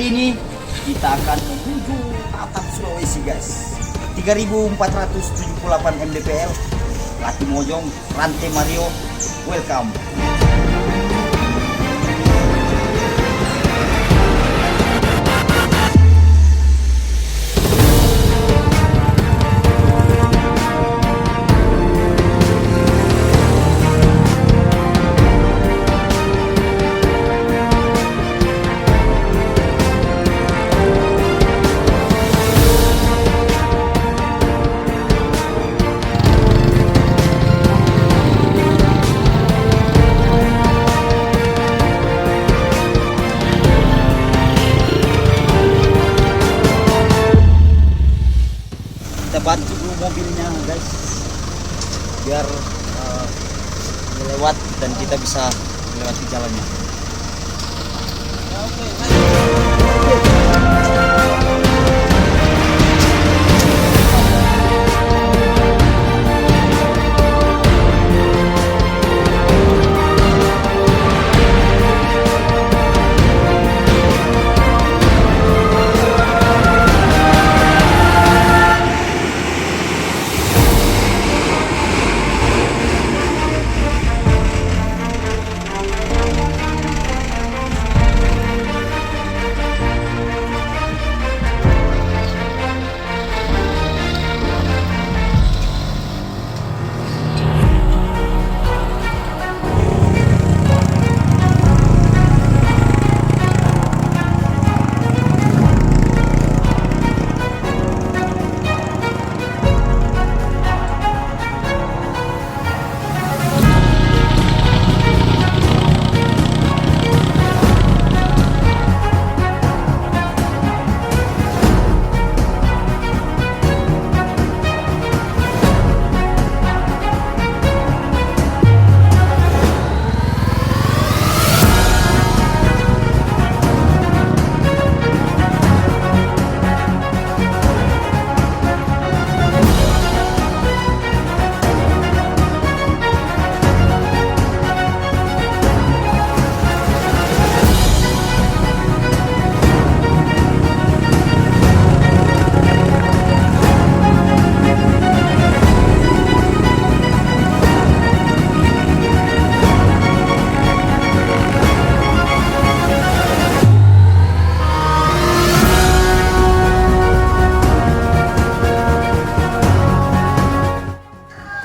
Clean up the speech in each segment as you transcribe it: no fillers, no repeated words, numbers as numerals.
Hari ini kita akan menuju atap Sulawesi guys. 3478 mdpl, Latimojong, Rantai Mario. Welcome. Kita bantu dulu mobilnya guys, biar lewat dan kita bisa melewati jalannya.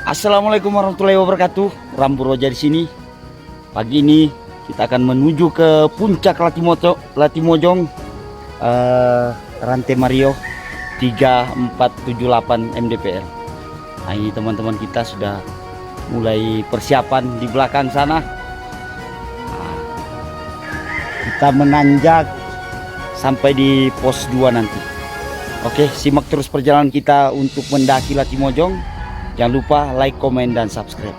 Assalamualaikum warahmatullahi wabarakatuh. Rambu Roja di sini. Pagi ini kita akan menuju ke puncak Latimojong, Rantai Mario 3478 mdpl. Nah, ini teman-teman kita sudah mulai persiapan di belakang sana. Nah, kita menanjak sampai di pos 2 nanti. Oke, simak terus perjalanan kita untuk mendaki Latimojong. Jangan lupa like, komen, dan subscribe.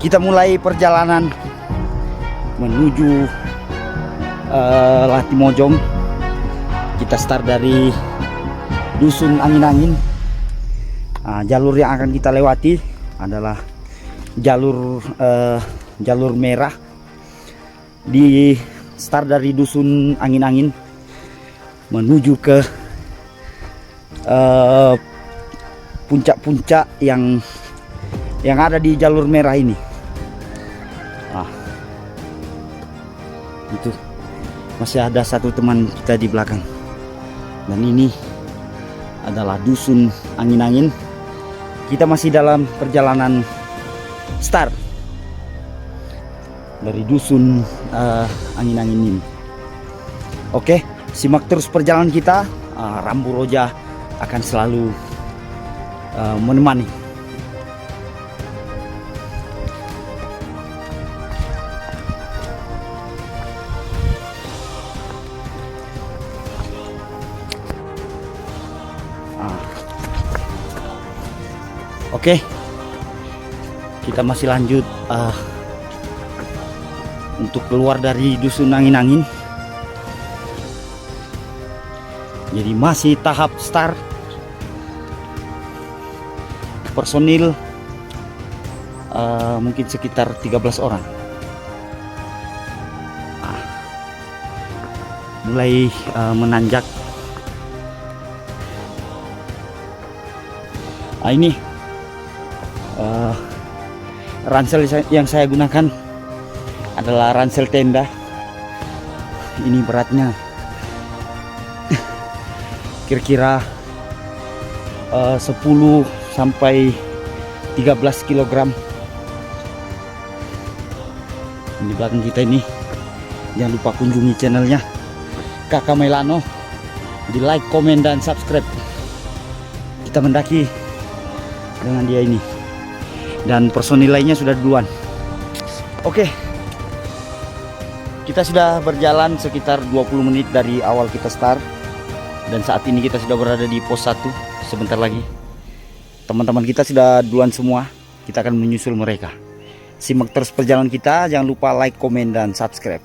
Kita mulai perjalanan menuju Latimojong. Kita start dari Dusun Angin-Angin. Jalur yang akan kita lewati adalah jalur merah. Di start dari Dusun Angin-Angin menuju ke puncak-puncak yang ada di jalur merah ini. Itu masih ada satu teman kita di belakang, dan ini adalah Dusun Angin-Angin. Kita masih dalam perjalanan start dari Dusun Angin-Angin ini. Oke, simak terus perjalanan kita. Rambu Roja akan selalu menemani. Oke, kita masih lanjut untuk keluar dari Dusun Angin-Angin. Jadi masih tahap start. Personil mungkin sekitar 13 orang. mulai menanjak. Nah, ini ransel yang saya gunakan adalah ransel tenda. Ini beratnya kira-kira 10 sampai 13 kg. Di belakang kita ini, jangan lupa kunjungi channelnya Kakak Melano, di like, komen, dan subscribe. Kita mendaki dengan dia ini, dan personil lainnya sudah duluan. Oke, kita sudah berjalan sekitar 20 menit dari awal kita start, dan saat ini kita sudah berada di pos 1. Sebentar lagi teman-teman kita sudah duluan semua, kita akan menyusul mereka. Simak terus perjalanan kita, jangan lupa like, komen, dan subscribe.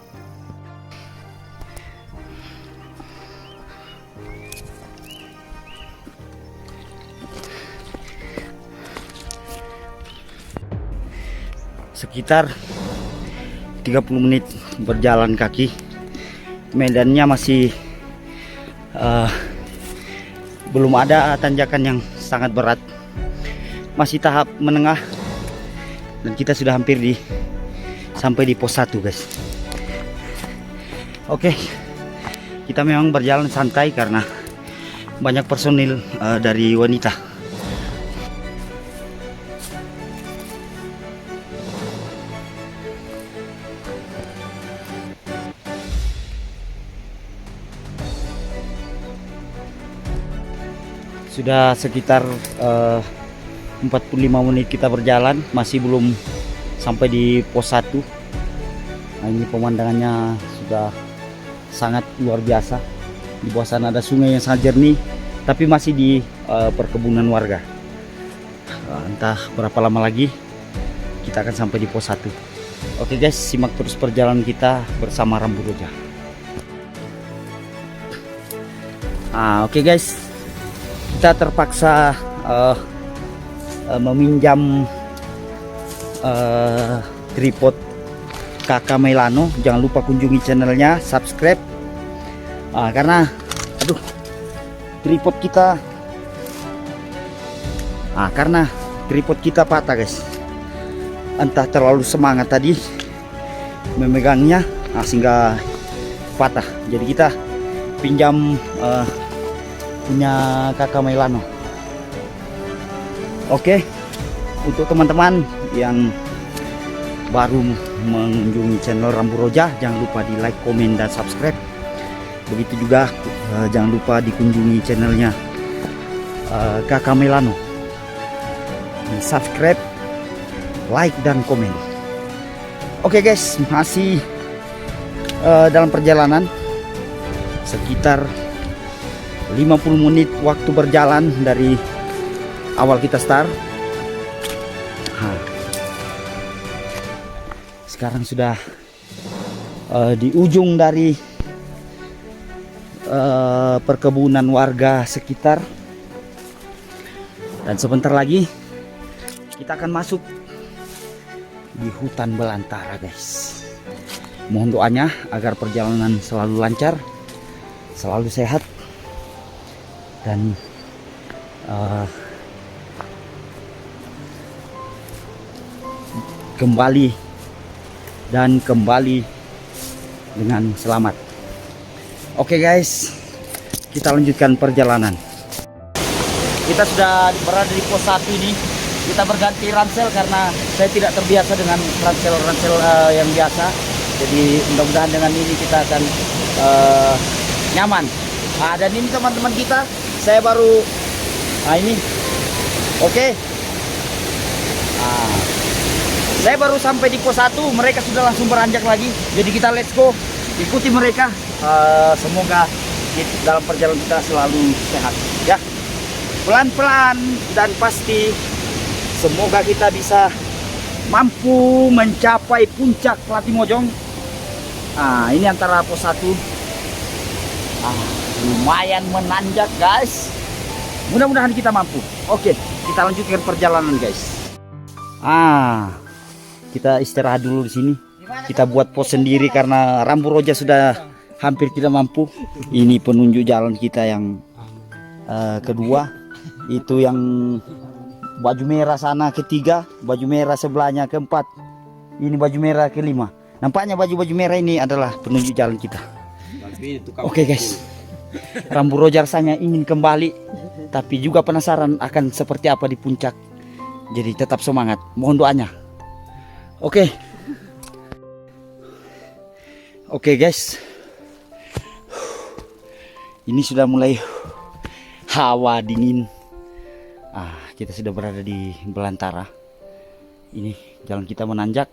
Sekitar 30 menit berjalan kaki. Medannya masih belum ada tanjakan yang sangat berat, masih tahap menengah, dan kita sudah hampir sampai di pos 1, guys. Oke, kita memang berjalan santai karena banyak personil dari wanita. Sudah sekitar 45 menit kita berjalan, masih belum sampai di pos 1. Nah, ini pemandangannya sudah sangat luar biasa. Di bawah sana ada sungai yang sangat jernih, tapi masih di perkebunan warga. Entah berapa lama lagi kita akan sampai di pos 1. Oke guys, simak terus perjalanan kita bersama Rambu Roja. Oke guys, kita terpaksa meminjam tripod Kakak Melano. Jangan lupa kunjungi channelnya, subscribe, karena tripod kita patah, guys. Entah terlalu semangat tadi memegangnya, sehingga patah. Jadi kita pinjam punya Kakak Melano. Oke, untuk teman-teman yang baru mengunjungi channel Rambu Roja, jangan lupa di like, komen, dan subscribe. Begitu juga jangan lupa dikunjungi channelnya Kakak Melano. Subscribe, like, dan komen. Oke guys, masih dalam perjalanan sekitar 50 menit waktu berjalan dari awal kita start. Sekarang sudah di ujung dari perkebunan warga sekitar, dan sebentar lagi kita akan masuk di hutan belantara, guys. Mohon doanya agar perjalanan selalu lancar, selalu sehat, dan kembali dengan selamat. Oke guys, kita lanjutkan perjalanan. Kita sudah berada di pos 1 ini. Kita berganti ransel karena saya tidak terbiasa dengan ransel yang biasa. Jadi mudah-mudahan dengan ini kita akan nyaman. Dan ini teman-teman kita, saya baru ini. Oke. Saya baru sampai di pos 1, mereka sudah langsung beranjak lagi. Jadi kita let's go, ikuti mereka. Semoga dalam perjalanan kita selalu sehat, ya. Pelan-pelan dan pasti. Semoga kita bisa mampu mencapai puncak Latimojong. Ini antara pos 1. Lumayan menanjak, guys. Mudah-mudahan kita mampu. Oke, kita lanjutkan perjalanan, guys. Kita istirahat dulu di sini. Kita buat pos sendiri karena Rambu Roja sudah hampir tidak mampu. Ini penunjuk jalan kita yang kedua. Itu yang baju merah sana ketiga, baju merah sebelahnya keempat. Ini baju merah kelima. Nampaknya baju-baju merah ini adalah penunjuk jalan kita. Oke guys, Rambu Roja rasanya ingin kembali, tapi juga penasaran akan seperti apa di puncak. Jadi tetap semangat, mohon doanya. Oke guys, ini sudah mulai hawa dingin. Kita sudah berada di belantara. Ini jalan kita menanjak.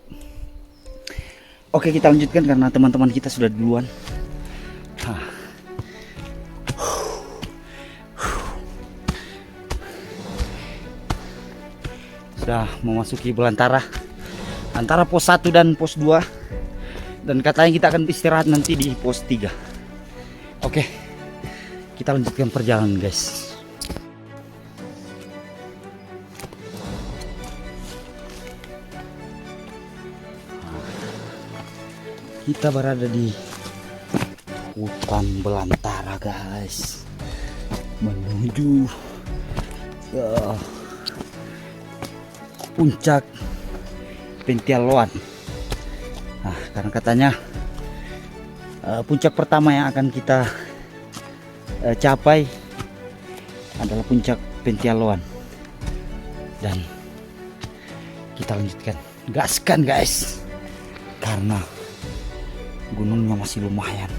Oke, kita lanjutkan karena teman-teman kita sudah duluan. Sudah memasuki belantara antara pos 1 dan pos 2. Dan katanya kita akan istirahat nanti di pos 3. Oke, kita lanjutkan perjalanan guys. Kita berada di hutan belantara guys, menuju ke puncak Pentialoan. Karena katanya puncak pertama yang akan kita capai adalah puncak Pentialoan. Dan kita lanjutkan, gaskan guys, karena gunungnya masih lumayan.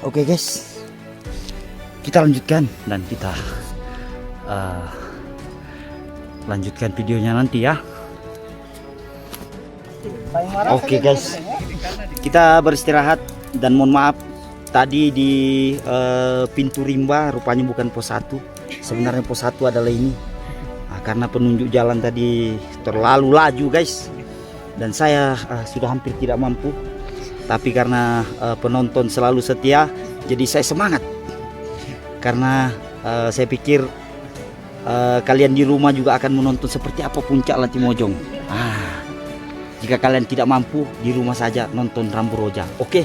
Oke guys, kita lanjutkan dan kita lanjutkan videonya nanti ya. Oke guys, kita beristirahat dan mohon maaf tadi di pintu rimba rupanya bukan pos 1. Sebenarnya pos 1 adalah ini. Karena penunjuk jalan tadi terlalu laju guys, dan saya sudah hampir tidak mampu. Tapi karena penonton selalu setia, jadi saya semangat. Karena saya pikir kalian di rumah juga akan menonton seperti apa puncak Latimojong. Jika kalian tidak mampu, di rumah saja nonton Rambu Roja. Oke.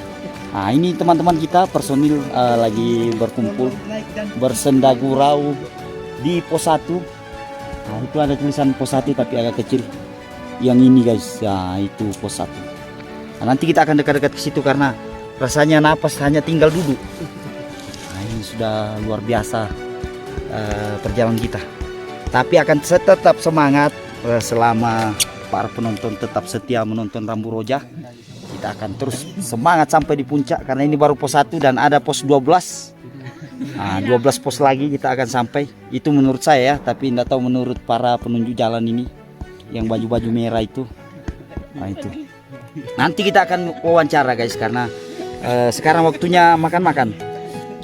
Ini teman-teman kita personil lagi berkumpul bersenda gurau di pos 1. Itu ada tulisan pos 1 tapi agak kecil. Yang ini guys, ya itu pos 1. Nanti kita akan dekat-dekat ke situ karena rasanya napas hanya tinggal duduk. Ini sudah luar biasa perjalanan kita. Tapi akan tetap semangat selama para penonton tetap setia menonton Rambu Roja. Kita akan terus semangat sampai di puncak karena ini baru pos 1 dan ada pos 12. 12 pos lagi kita akan sampai. Itu menurut saya ya, tapi tidak tahu menurut para penunjuk jalan ini yang baju-baju merah itu. Itu. Nanti kita akan wawancara guys karena sekarang waktunya makan-makan.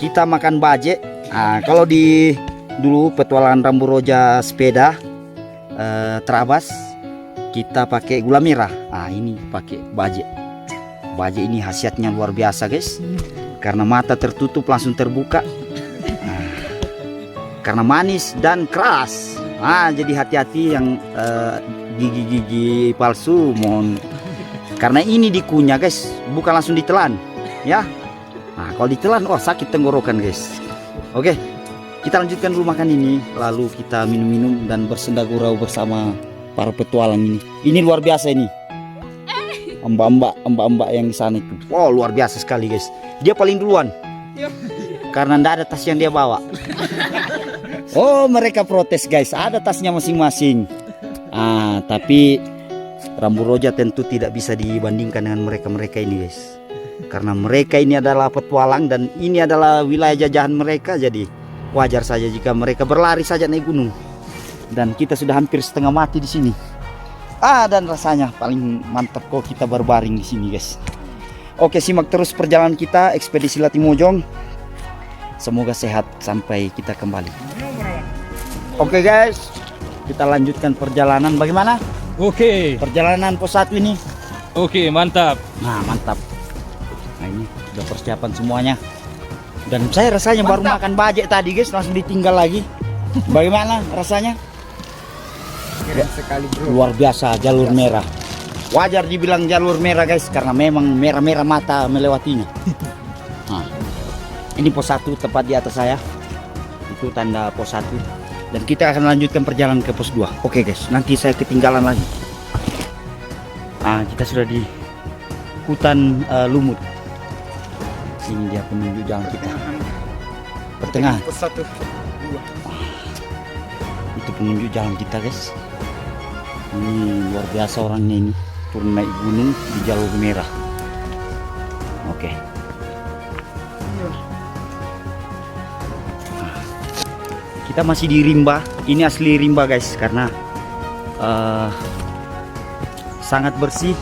Kita makan baje. Kalau di dulu petualangan Rambu Roja sepeda terabas kita pakai gula merah. Ini pakai baje. Baje ini khasiatnya luar biasa guys. Karena mata tertutup langsung terbuka. Karena manis dan keras. Jadi hati-hati yang gigi-gigi palsu, mohon. Karena ini dikunyah guys, bukan langsung ditelan ya. Kalau ditelan sakit tenggorokan guys. Oke, kita lanjutkan dulu makan ini, lalu kita minum-minum dan bersenda gurau bersama para petualang ini. Ini luar biasa ini. Mbak-mbak yang di sana itu. Wow, luar biasa sekali guys. Dia paling duluan. Karena ndak ada tas yang dia bawa. Mereka protes guys, ada tasnya masing-masing. Tapi Rambu Roja tentu tidak bisa dibandingkan dengan mereka-mereka ini guys. Karena mereka ini adalah petualang dan ini adalah wilayah jajahan mereka. Jadi wajar saja jika mereka berlari saja naik gunung. Dan kita sudah hampir setengah mati di sini. Dan rasanya paling mantap kalau kita berbaring di sini guys. Oke, simak terus perjalanan kita ekspedisi Latimojong. Semoga sehat sampai kita kembali. Oke guys, kita lanjutkan perjalanan. Bagaimana? Oke. Perjalanan pos 1 ini. Oke, mantap. Mantap. Ini sudah persiapan semuanya. Dan saya rasanya baru makan bajek tadi guys, langsung ditinggal lagi. Bagaimana rasanya? Keren sekali bro. Luar biasa, jalur merah. Wajar dibilang jalur merah guys, karena memang merah-merah mata melewatinya. Nah, ini pos 1 tepat di atas saya. Itu tanda pos 1. Dan kita akan lanjutkan perjalanan ke pos 2. Oke guys, nanti saya ketinggalan lagi. Nah, kita sudah di hutan lumut. Ini dia penunjuk jalan kita. Pertengahan. Pos 1. Itu penunjuk jalan kita guys. Ini luar biasa orangnya ini. Turun naik gunung di jalur merah. Oke. Kita masih di rimba. Ini asli rimba guys, karena sangat bersih.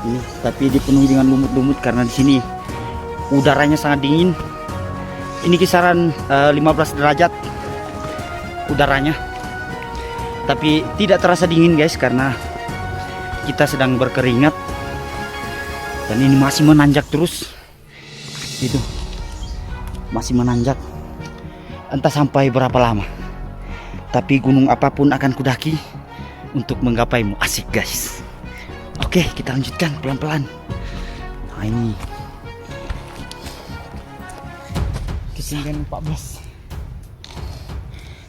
Ini tapi dipenuhi dengan lumut-lumut karena di sini udaranya sangat dingin. Ini kisaran 15 derajat udaranya. Tapi tidak terasa dingin guys, karena kita sedang berkeringat. Dan ini masih menanjak terus. Itu masih menanjak. Entah sampai berapa lama. Tapi gunung apapun akan kudaki untuk menggapaimu. Asik guys. Oke, kita lanjutkan pelan-pelan. Nah ini Ketinggian 14.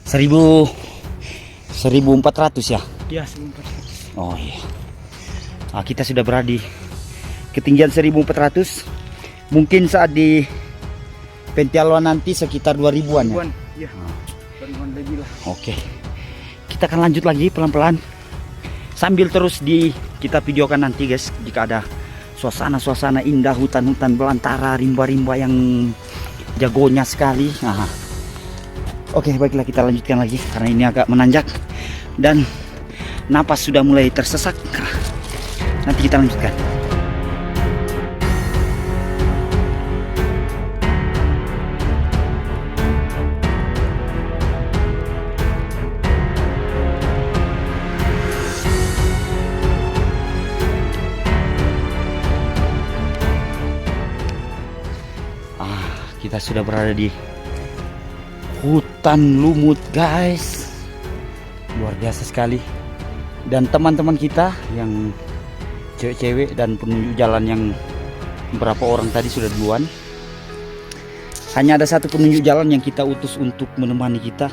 1400 ya. Ya, 1400. Oh iya. Nah, kita sudah berada di ketinggian 1400. Mungkin saat di Pentialua nanti sekitar 2000-an ya. Ya. 2000-an lebih lah. Oke. Kita akan lanjut lagi pelan-pelan. Sambil terus kita videokan nanti guys, jika ada suasana-suasana indah, hutan-hutan belantara, rimba-rimba yang jagonya sekali. Nah. Oke, baiklah kita lanjutkan lagi karena ini agak menanjak dan napas sudah mulai tersesak. Nanti kita lanjutkan. Kita sudah berada di hutan lumut guys, luar biasa sekali. Dan teman-teman kita yang cewek-cewek dan penunjuk jalan yang beberapa orang tadi sudah duluan. Hanya ada satu penunjuk jalan yang kita utus untuk menemani kita.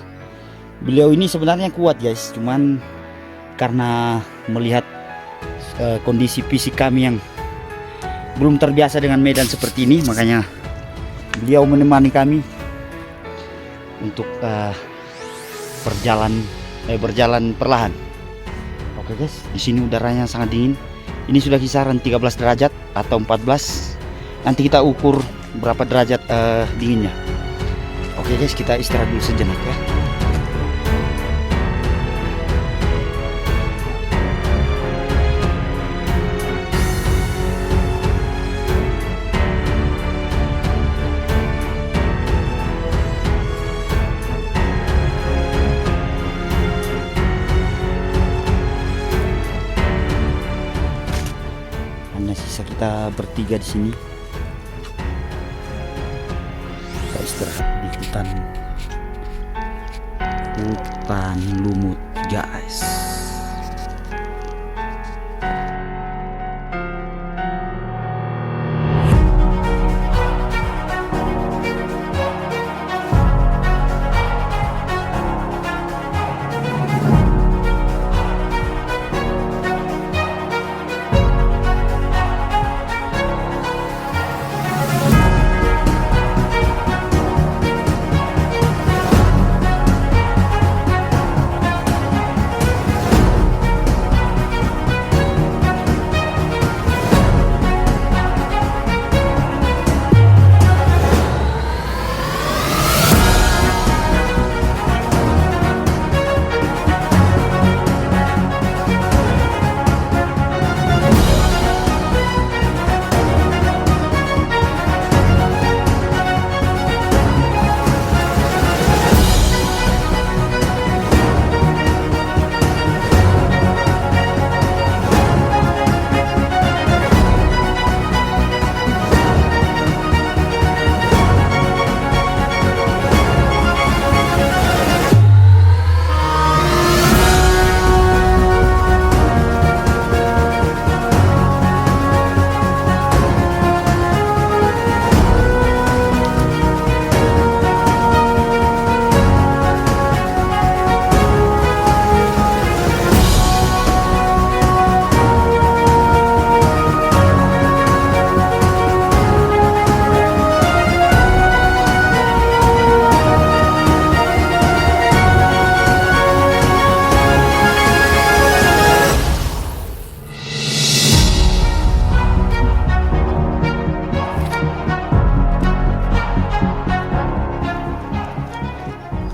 Beliau ini sebenarnya kuat guys, cuman karena melihat kondisi fisik kami yang belum terbiasa dengan medan seperti ini, makanya beliau menemani kami untuk berjalan perlahan. Oke guys, di sini udaranya sangat dingin. Ini sudah kisaran 13 derajat atau 14. Nanti kita ukur berapa derajat dinginnya. Oke guys, kita istirahat dulu sejenak ya. Sisa kita bertiga di sini. Kita istirahat di hutan lumut guys.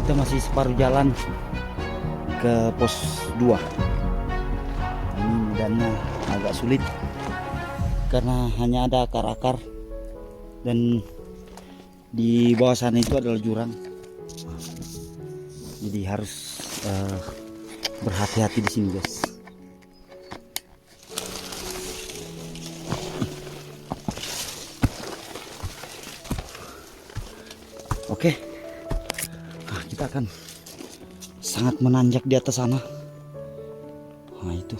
kita masih separuh jalan ke pos 2. Ini medannya agak sulit karena hanya ada akar-akar dan di bawah sana itu adalah jurang. Jadi harus berhati-hati di sini, guys. Oke, nah, kita akan sangat menanjak di atas sana. Nah itu,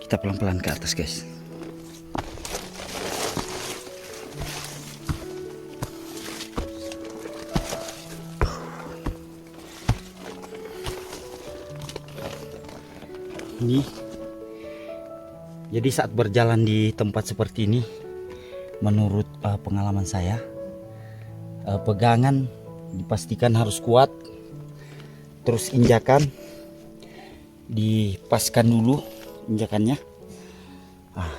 kita pelan-pelan ke atas, guys. Ini, jadi saat berjalan di tempat seperti ini, menurut pengalaman saya, pegangan dipastikan harus kuat, terus injakan dipaskan dulu injakannya,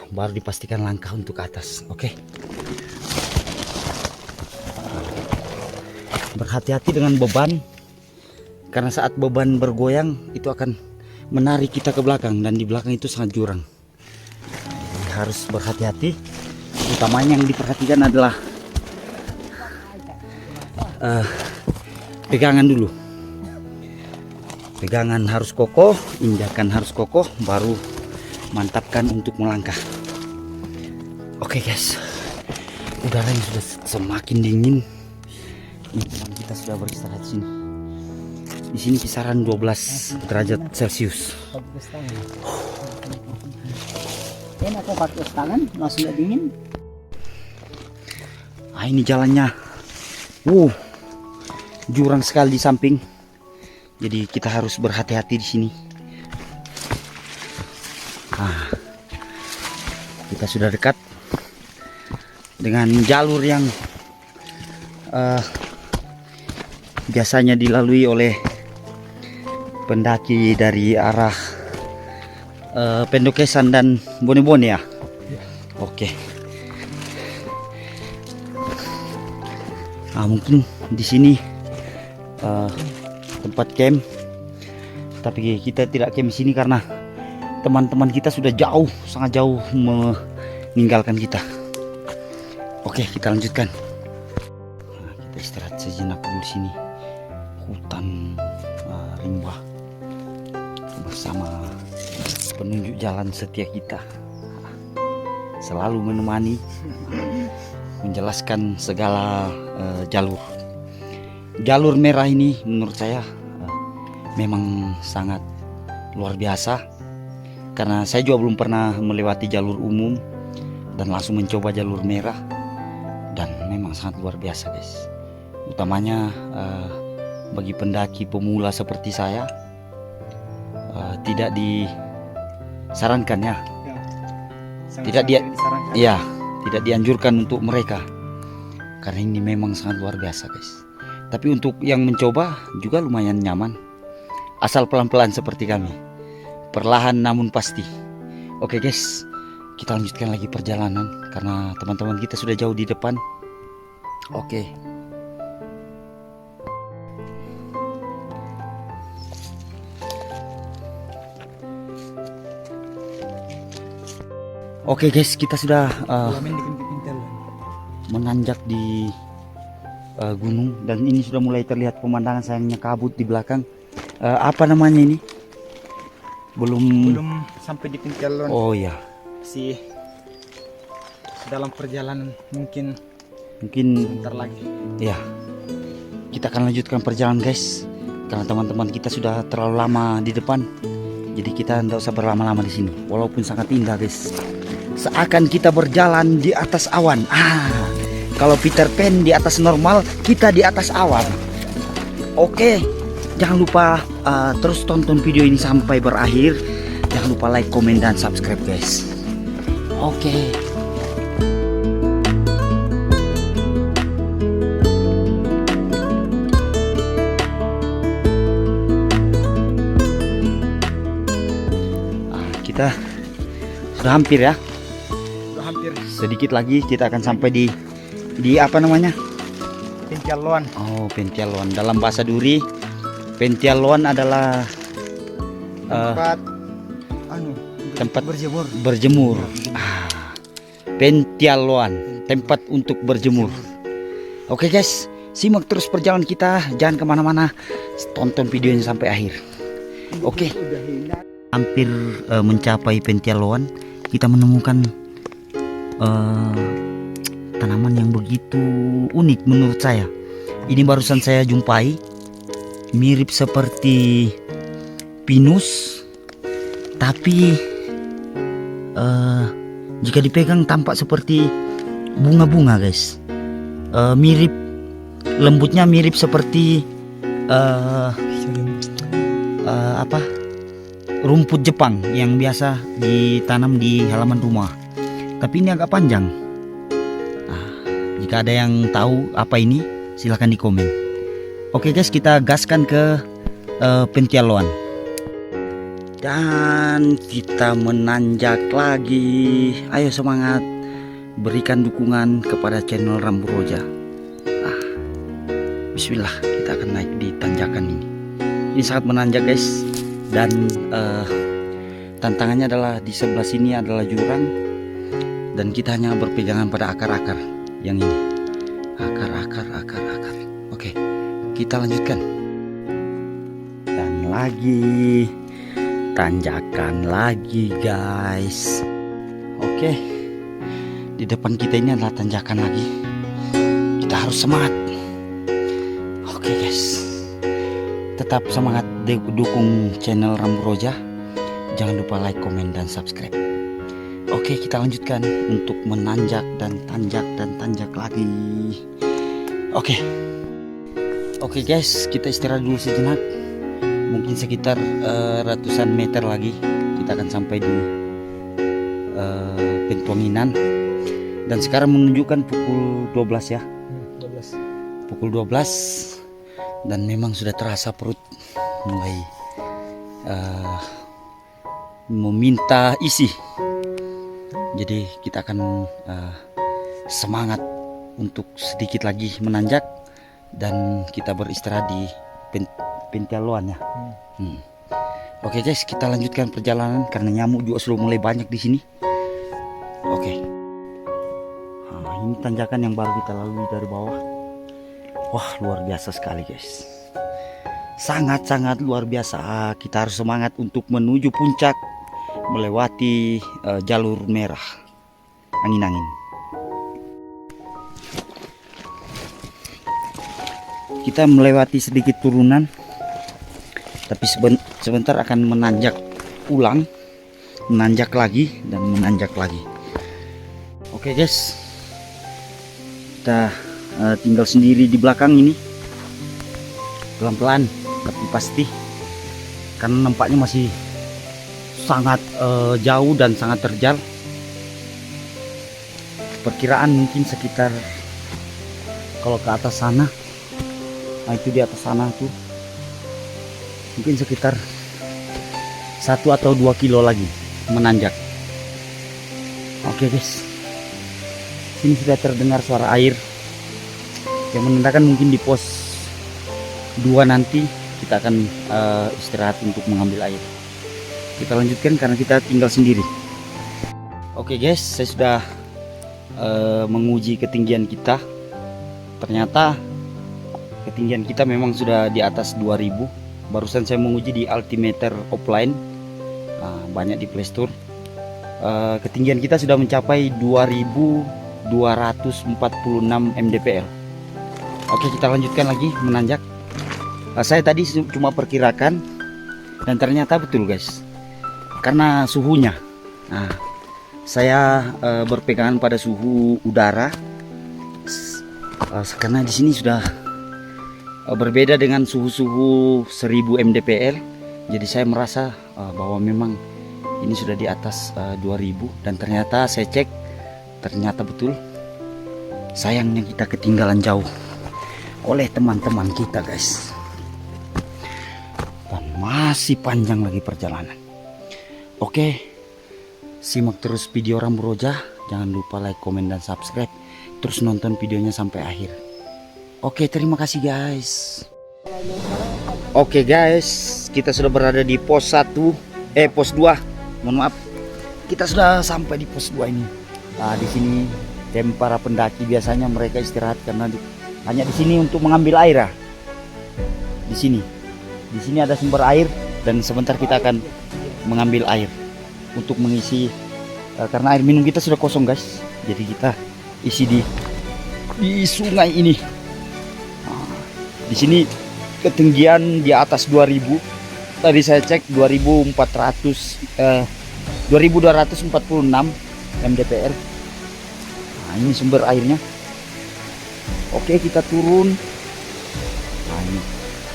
baru dipastikan langkah untuk ke atas. Oke. Berhati-hati dengan beban, karena saat beban bergoyang itu akan menarik kita ke belakang, dan di belakang itu sangat jurang. Jadi harus berhati-hati. Utamanya yang diperhatikan adalah pegangan dulu. Pegangan harus kokoh, injakan harus kokoh, baru mantapkan untuk melangkah. Oke, guys, udaranya sudah semakin dingin. Ini teman kita sudah beristirahat di sini. Di sini kisaran 12 derajat Celcius. Ini aku pakai tangan, masih nggak dingin. Ini jalannya, jurang sekali di samping. Jadi kita harus berhati-hati di sini. Kita sudah dekat dengan jalur yang biasanya dilalui oleh pendaki dari arah Pendokesan dan Bone-Bone ya. Oke. Mungkin di sini tempat camp, tapi kita tidak camp di sini karena teman-teman kita sudah jauh, sangat jauh meninggalkan kita. Oke, kita lanjutkan. Kita istirahat sejenak dulu di sini. Hutan rimba bersama penunjuk jalan setia kita, selalu menemani, menjelaskan segala jalur merah ini. Menurut saya memang sangat luar biasa, karena saya juga belum pernah melewati jalur umum dan langsung mencoba jalur merah, dan memang sangat luar biasa, guys. Utamanya bagi pendaki pemula seperti saya, tidak disarankan ya, tidak dianjurkan untuk mereka, karena ini memang sangat luar biasa, guys. Tapi untuk yang mencoba juga lumayan nyaman, asal pelan-pelan seperti kami, perlahan namun pasti. Oke, guys, kita lanjutkan lagi perjalanan karena teman-teman kita sudah jauh di depan. Oke. Oke, guys, kita sudah menanjak di gunung, dan ini sudah mulai terlihat pemandangan. Sayangnya kabut di belakang. Apa namanya ini? Belum sampai di Pintelon. Oh ya, Si dalam perjalanan mungkin bentar lagi. Ya, kita akan lanjutkan perjalanan, guys, karena teman-teman kita sudah terlalu lama di depan. Jadi kita tidak usah berlama-lama di sini. Walaupun sangat indah, guys, seakan kita berjalan di atas awan. Kalau Peter Pan di atas normal, kita di atas awan. Oke, jangan lupa terus tonton video ini sampai berakhir. Jangan lupa like, komen, dan subscribe, guys. Oke. Kita sudah hampir ya. Sudah hampir. Sedikit lagi kita akan sampai di apa namanya? Pentialuan. Oh, Pentialuan. Dalam bahasa Duri, Pentialuan adalah Tempat tempat berjemur. berjemur. Pentialuan, tempat untuk berjemur. Oke guys, simak terus perjalanan kita, jangan kemana-mana, tonton videonya sampai akhir. Oke, hampir mencapai Pentialuan, kita menemukan tanaman yang begitu unik menurut saya. Ini barusan saya jumpai, mirip seperti pinus, tapi jika dipegang tampak seperti bunga-bunga guys. Mirip, lembutnya mirip seperti apa, rumput Jepang yang biasa ditanam di halaman rumah. Tapi ini agak panjang. Jika ada yang tahu apa ini, silahkan di komen. Oke guys, kita gaskan ke Pentialuan. Dan kita menanjak lagi. Ayo semangat, berikan dukungan kepada channel Rambu Roja. Bismillah, kita akan naik di tanjakan ini. Ini sangat menanjak guys. Dan tantangannya adalah di sebelah sini adalah jurang, dan kita hanya berpegangan pada akar-akar yang ini. Akar. Oke, kita lanjutkan. Dan lagi tanjakan lagi guys. Oke, di depan kita ini adalah tanjakan lagi. Kita harus semangat. Oke guys, tetap semangat, dukung channel Rambu Roja. Jangan lupa like, komen, dan subscribe. Oke, kita lanjutkan untuk menanjak dan tanjak lagi. Oke guys, kita istirahat dulu sejenak. Mungkin sekitar ratusan meter lagi kita akan sampai di Pentuanginan. Dan sekarang menunjukkan pukul 12 ya. 12. Pukul 12. Dan memang sudah terasa perut mulai meminta isi. Jadi kita akan semangat untuk sedikit lagi menanjak, dan kita beristirahat di Pentialuan ya. Oke guys, kita lanjutkan perjalanan karena nyamuk juga sudah mulai banyak di sini. Oke. Ini tanjakan yang baru kita lalui dari bawah. Wah, luar biasa sekali guys. Sangat-sangat luar biasa. Kita harus semangat untuk menuju puncak, melewati jalur merah angin-angin. Kita melewati sedikit turunan, tapi sebentar akan menanjak ulang, menanjak lagi dan menanjak lagi. Oke guys, kita tinggal sendiri di belakang ini, pelan-pelan tapi pasti, karena nampaknya masih sangat jauh dan sangat terjal. Perkiraan mungkin sekitar, kalau ke atas sana, nah itu di atas sana tuh, mungkin sekitar 1 atau 2 kilo lagi menanjak. Oke guys, sini sudah terdengar suara air yang menandakan mungkin di pos 2 nanti kita akan istirahat untuk mengambil air. Kita lanjutkan karena kita tinggal sendiri. Oke guys, saya sudah menguji ketinggian kita. Ternyata ketinggian kita memang sudah di atas 2000. Barusan saya menguji di altimeter offline, banyak di Playstore. Ketinggian kita sudah mencapai 2246 mdpl. Oke, kita lanjutkan lagi menanjak. Saya tadi cuma perkirakan, dan ternyata betul guys, karena suhunya. Saya berpegangan pada suhu udara, karena di sini sudah berbeda dengan suhu-suhu 1000 mdpl. Jadi saya merasa bahwa memang ini sudah di atas 2000, dan ternyata saya cek, ternyata betul. Sayangnya kita ketinggalan jauh oleh teman-teman kita guys, dan masih panjang lagi perjalanan. Oke, simak terus video Rambu Roja. Jangan lupa like, komen, dan subscribe. Terus nonton videonya sampai akhir. Oke, terima kasih guys. Oke guys, kita sudah berada di pos 1, pos 2. Mohon maaf. Kita sudah sampai di pos 2 ini. Nah, di sini camp para pendaki biasanya mereka istirahat karena hanya di sini untuk mengambil air ya. Di sini ada sumber air dan sebentar kita akan mengambil air untuk mengisi karena air minum kita sudah kosong guys. Jadi kita isi di sungai ini. Nah, di sini ketinggian di atas 2000. Tadi saya cek 2246 mdpl. Nah, ini sumber airnya. Oke, kita turun. Nah, ini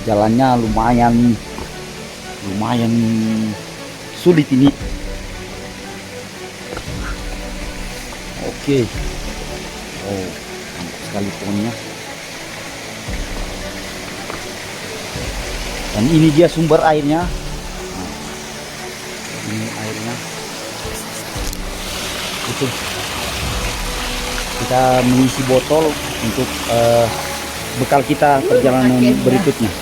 jalannya lumayan sulit ini. Oke. Oh, cantik sekali pohonnya. Dan ini dia sumber airnya. Nah, ini airnya. Itu. Kita mengisi botol untuk bekal kita perjalanan berikutnya.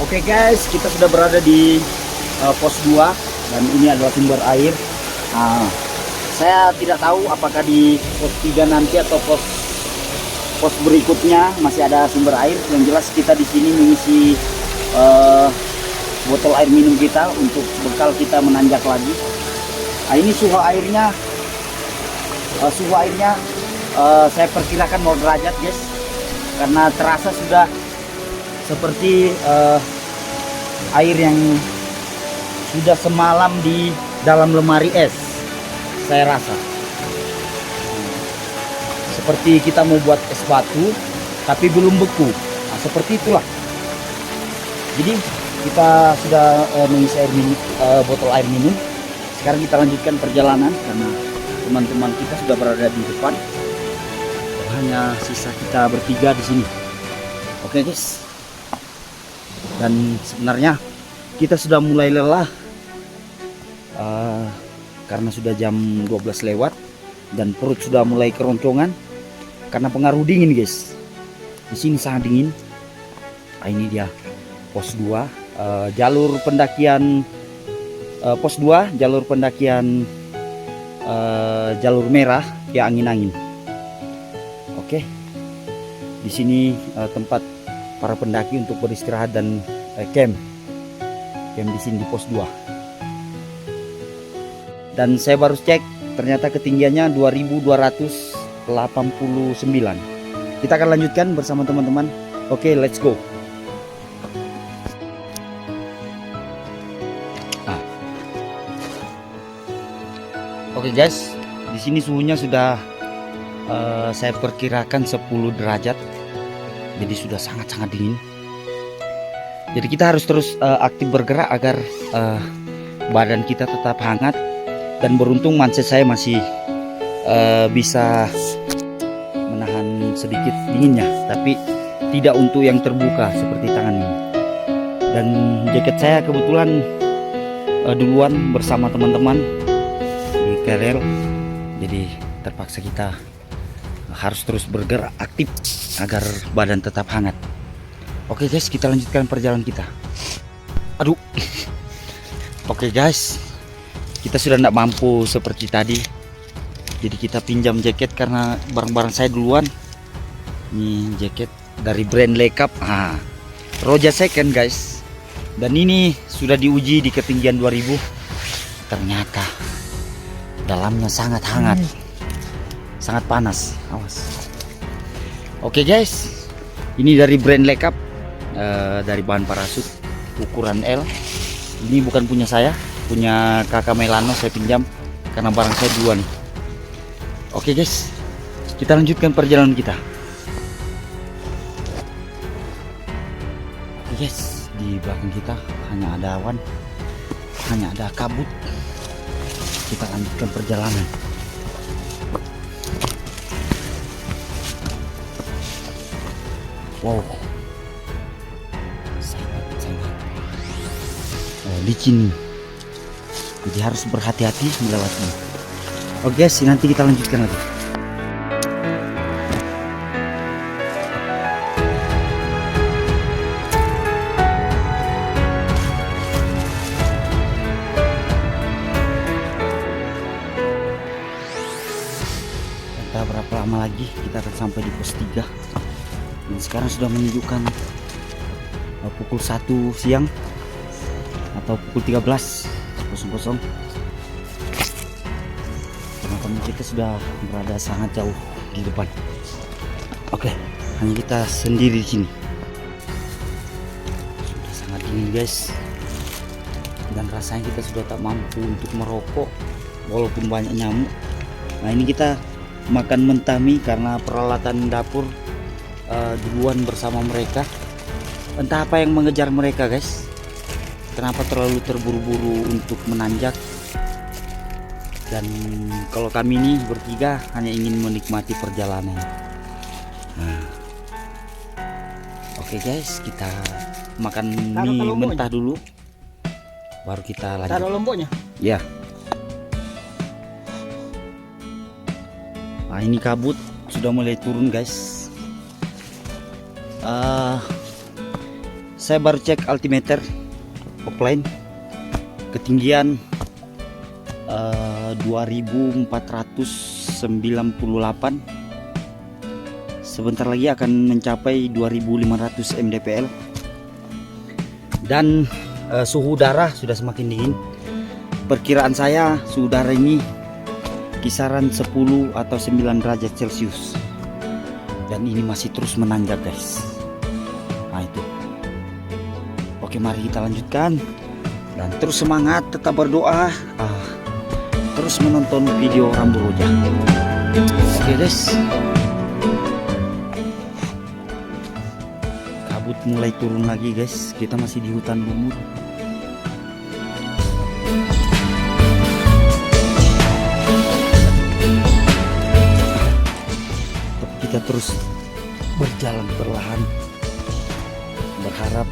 Oke guys, kita sudah berada di pos 2 dan ini adalah sumber air. Nah, saya tidak tahu apakah di pos 3 nanti atau pos berikutnya masih ada sumber air. Yang jelas kita di sini mengisi botol air minum kita untuk bekal kita menanjak lagi. Nah, ini suhu airnya saya perkirakan 0 derajat guys, karena terasa sudah seperti air yang sudah semalam di dalam lemari es, saya rasa seperti kita mau buat es batu tapi belum beku. Nah, seperti itulah. Jadi kita sudah mengisi air minum, botol air minum. Sekarang kita lanjutkan perjalanan karena teman-teman kita sudah berada di depan. Hanya sisa kita bertiga di sini. Oke guys. Dan sebenarnya kita sudah mulai lelah karena sudah jam 12 lewat dan perut sudah mulai keroncongan karena pengaruh dingin guys. Di sini sangat dingin. Nah, ini dia pos 2, jalur pendakian pos 2, jalur pendakian jalur merah ya, angin-angin. Oke, di sini tempat para pendaki untuk beristirahat dan camp di sini di pos 2. Dan saya baru cek, ternyata ketinggiannya 2289. Kita akan lanjutkan bersama teman-teman. Oke, let's go. Oke guys, di sini suhunya sudah saya perkirakan 10 derajat. Jadi sudah sangat-sangat dingin. Jadi kita harus terus aktif bergerak agar badan kita tetap hangat. Dan beruntung manset saya masih bisa menahan sedikit dinginnya, tapi tidak untuk yang terbuka seperti tangan ini. Dan jaket saya kebetulan duluan bersama teman-teman di KRL, jadi terpaksa kita harus terus bergerak aktif agar badan tetap hangat. Oke guys, kita lanjutkan perjalanan kita. Aduh. Oke guys, kita sudah tidak mampu seperti tadi, jadi kita pinjam jaket karena barang-barang saya duluan. Ini jaket dari brand Lekap, Roja second guys. Dan ini sudah diuji di ketinggian 2000. Ternyata dalamnya sangat hangat, sangat panas. Awas. Oke guys, ini dari brand Lekap, dari bahan parasut ukuran L. Ini bukan punya saya, punya kakak Melano, saya pinjam karena barang saya duluan. Oke guys, kita lanjutkan perjalanan kita. Oke guys, di belakang kita hanya ada awan, hanya ada kabut. Kita lanjutkan perjalanan. Wow, sangat licin, jadi harus berhati-hati melewatinya. Oke guys, nanti kita lanjutkan lagi. sampai di pos 3. Dan sekarang sudah menunjukkan pukul 1 siang atau pukul 13.00. Teman-teman kita sudah berada sangat jauh di depan. Oke, hanya kita sendiri di sini. Sudah sangat dingin guys. Dan rasanya kita sudah tak mampu untuk merokok walaupun banyak nyamuk. Nah, ini kita makan mentah mie karena peralatan dapur duluan bersama mereka. Entah apa yang mengejar mereka guys. Kenapa terlalu terburu-buru untuk menanjak. Dan kalau kami ini bertiga hanya ingin menikmati perjalanan. Nah, oke guys, kita makan mie mentah dulu, baru kita lanjut. Taruh lomboknya. Ya. Nah, ini kabut sudah mulai turun guys. Saya baru cek altimeter offline, ketinggian 2498. Sebentar lagi akan mencapai 2500 mdpl. Dan suhu udara sudah semakin dingin. Perkiraan saya suhu udara ini kisaran 10 atau 9 derajat Celcius. Dan ini masih terus menanjak guys. Nah itu. Oke, mari kita lanjutkan. Dan terus semangat, tetap berdoa, terus menonton video Rambu Roja. Oke guys, kabut mulai turun lagi guys. Kita masih di hutan lumut. Tapi kita terus berjalan perlahan, berharap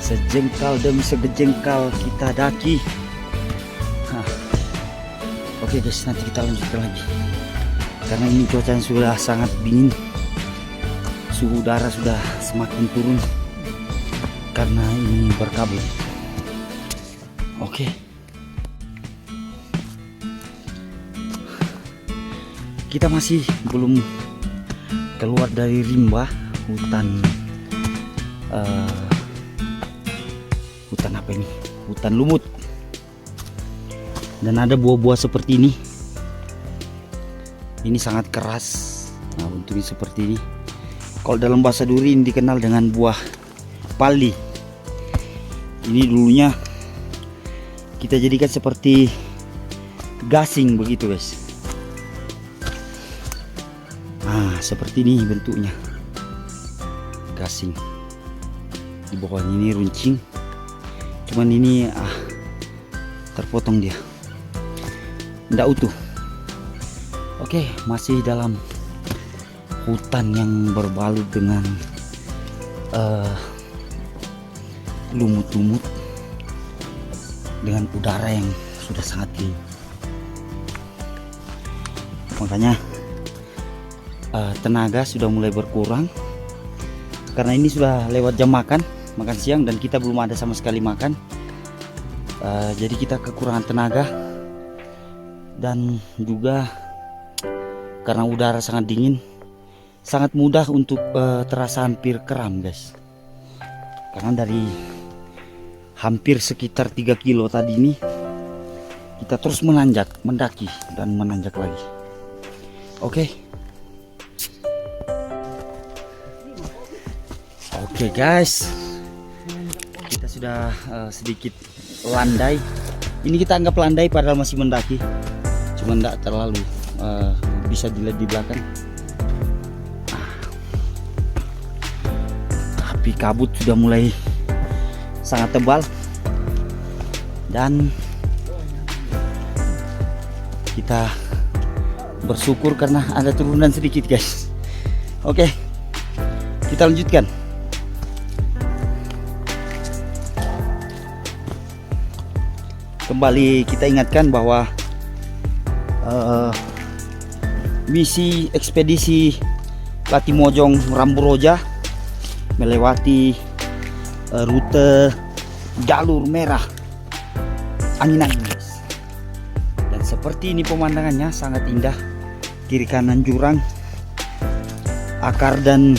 sejengkal demi sejengkal kita daki. Oke guys, nanti kita lanjutkan lagi karena ini cuacanya sudah sangat dingin. Suhu udara sudah semakin turun karena ini berkabut. Oke, kita masih belum keluar dari rimba hutan. Hutan apa ini? Hutan lumut. Dan ada buah-buah seperti ini. Ini sangat keras. Nah, untungnya seperti ini. Kalau dalam bahasa Duri ini dikenal dengan buah pali. Ini dulunya kita jadikan seperti gasing begitu guys. Nah, seperti ini bentuknya. Gasing. Di bawahnya ini runcing. Cuman ini terpotong dia, tidak utuh. Oke, masih dalam hutan yang berbalut dengan lumut-lumut, dengan udara yang sudah sangat dingin. Makanya tenaga sudah mulai berkurang karena ini sudah lewat jam makan siang dan kita belum ada sama sekali makan. Jadi kita kekurangan tenaga dan juga karena udara sangat dingin, sangat mudah untuk terasa hampir kram guys. Karena dari hampir sekitar 3 kilo tadi ini kita terus menanjak, mendaki dan menanjak lagi. Oke. Oke guys, kita sudah sedikit landai. Ini kita anggap landai padahal masih mendaki, cuma tidak terlalu bisa dilihat di belakang. Tapi kabut sudah mulai sangat tebal dan kita bersyukur karena ada turunan sedikit guys. Oke, kita lanjutkan. Kembali kita ingatkan bahwa misi ekspedisi Latimojong Rambu Roja melewati rute jalur merah angin-angin guys. Dan seperti ini pemandangannya sangat indah, kiri kanan jurang akar dan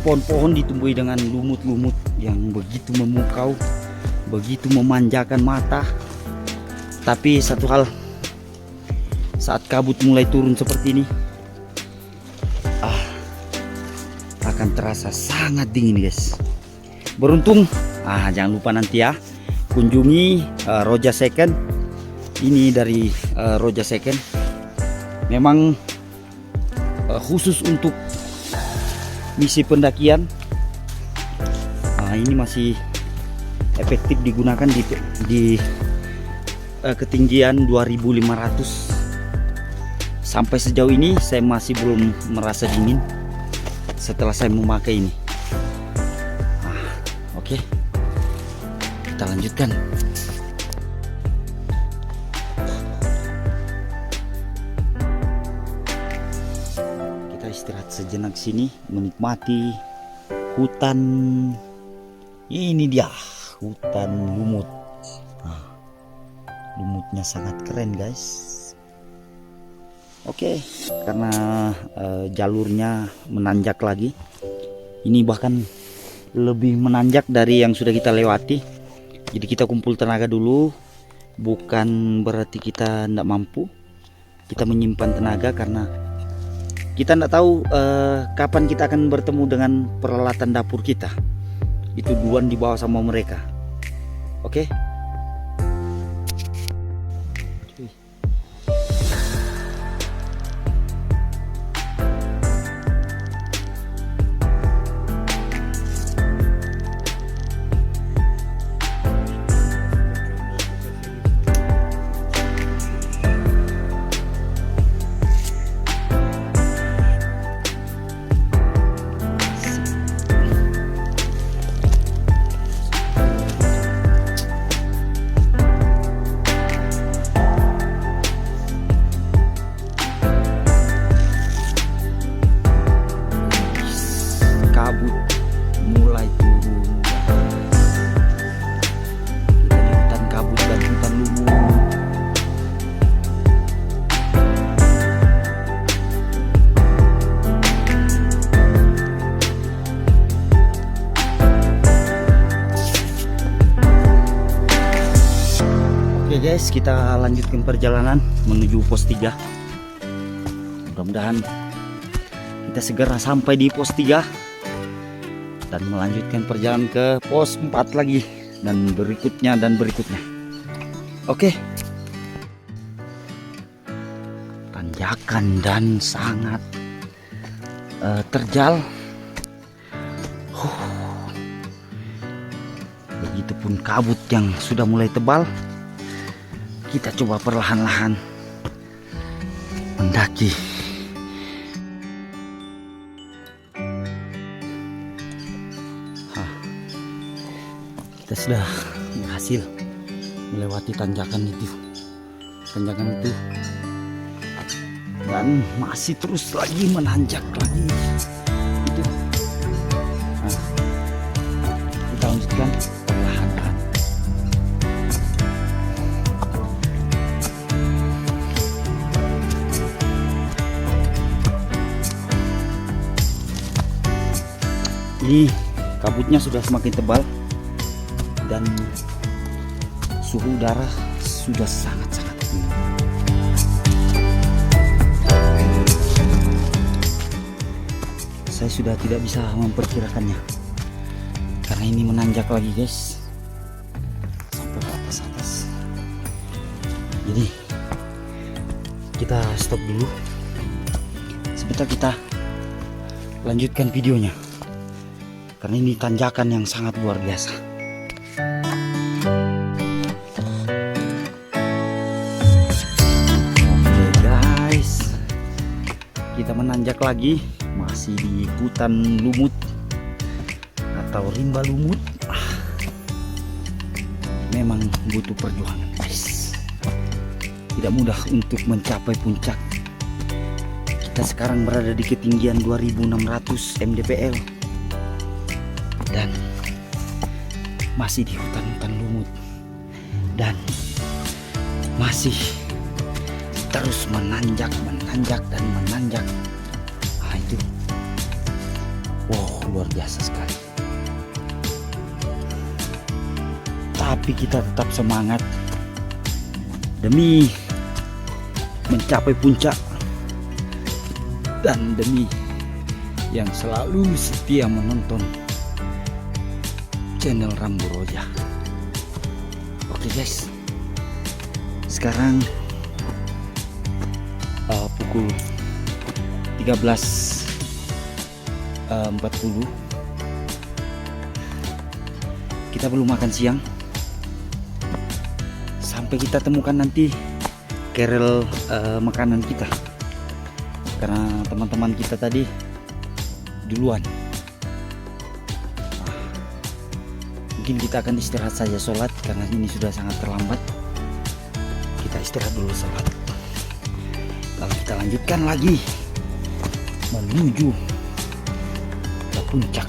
pohon-pohon ditumbuhi dengan lumut-lumut yang begitu memukau, begitu memanjakan mata. Tapi satu hal, saat kabut mulai turun seperti ini, akan terasa sangat dingin guys. Beruntung, jangan lupa nanti ya kunjungi Roja Second. Ini dari Roja Second, memang khusus untuk misi pendakian. Ini masih efektif digunakan di ketinggian 2500. Sampai sejauh ini saya masih belum merasa dingin setelah saya memakai ini. Oke, kita lanjutkan. Kita istirahat sejenak sini, menikmati hutan. Ini dia hutan lumut. Lumutnya sangat keren guys. Oke, karena jalurnya menanjak lagi. Ini bahkan lebih menanjak dari yang sudah kita lewati. Jadi kita kumpul tenaga dulu. Bukan berarti kita tidak mampu. Kita menyimpan tenaga karena kita tidak tahu kapan kita akan bertemu dengan peralatan dapur kita. Itu duluan dibawa sama mereka. Oke. Kabut mulai turun. Kita di hutan kabut dan hutan lumut. Oke guys, kita lanjutkan perjalanan menuju pos 3. Mudah-mudahan kita segera sampai di pos 3 dan melanjutkan perjalanan ke pos 4 lagi dan berikutnya dan berikutnya. Oke. Tanjakan dan sangat terjal. Begitupun kabut yang sudah mulai tebal. Kita coba perlahan-lahan mendaki. Kita sudah berhasil melewati tanjakan itu, dan masih terus lagi menanjak lagi itu. Kita lanjutkan perlahan-lahan. Ini kabutnya sudah semakin tebal dan suhu udara sudah sangat-sangat tinggi. Saya sudah tidak bisa memperkirakannya karena ini menanjak lagi guys, sampai ke atas. Jadi kita stop dulu sebentar, kita lanjutkan videonya karena ini tanjakan yang sangat luar biasa. Kita menanjak lagi, masih di hutan lumut atau rimba lumut. Memang butuh perjuangan guys, tidak mudah untuk mencapai puncak. Kita sekarang berada di ketinggian 2600 mdpl dan masih di hutan-hutan lumut dan masih terus menanjak luar biasa sekali. Tapi kita tetap semangat demi mencapai puncak dan demi yang selalu setia menonton channel Rambo Roja. Oke guys, sekarang pukul 13.40. Kita belum makan siang sampai kita temukan nanti kerel makanan kita, karena teman-teman kita tadi duluan. Mungkin kita akan istirahat saja, sholat, karena ini sudah sangat terlambat. Kita istirahat dulu, sholat, lalu kita lanjutkan lagi menuju ke puncak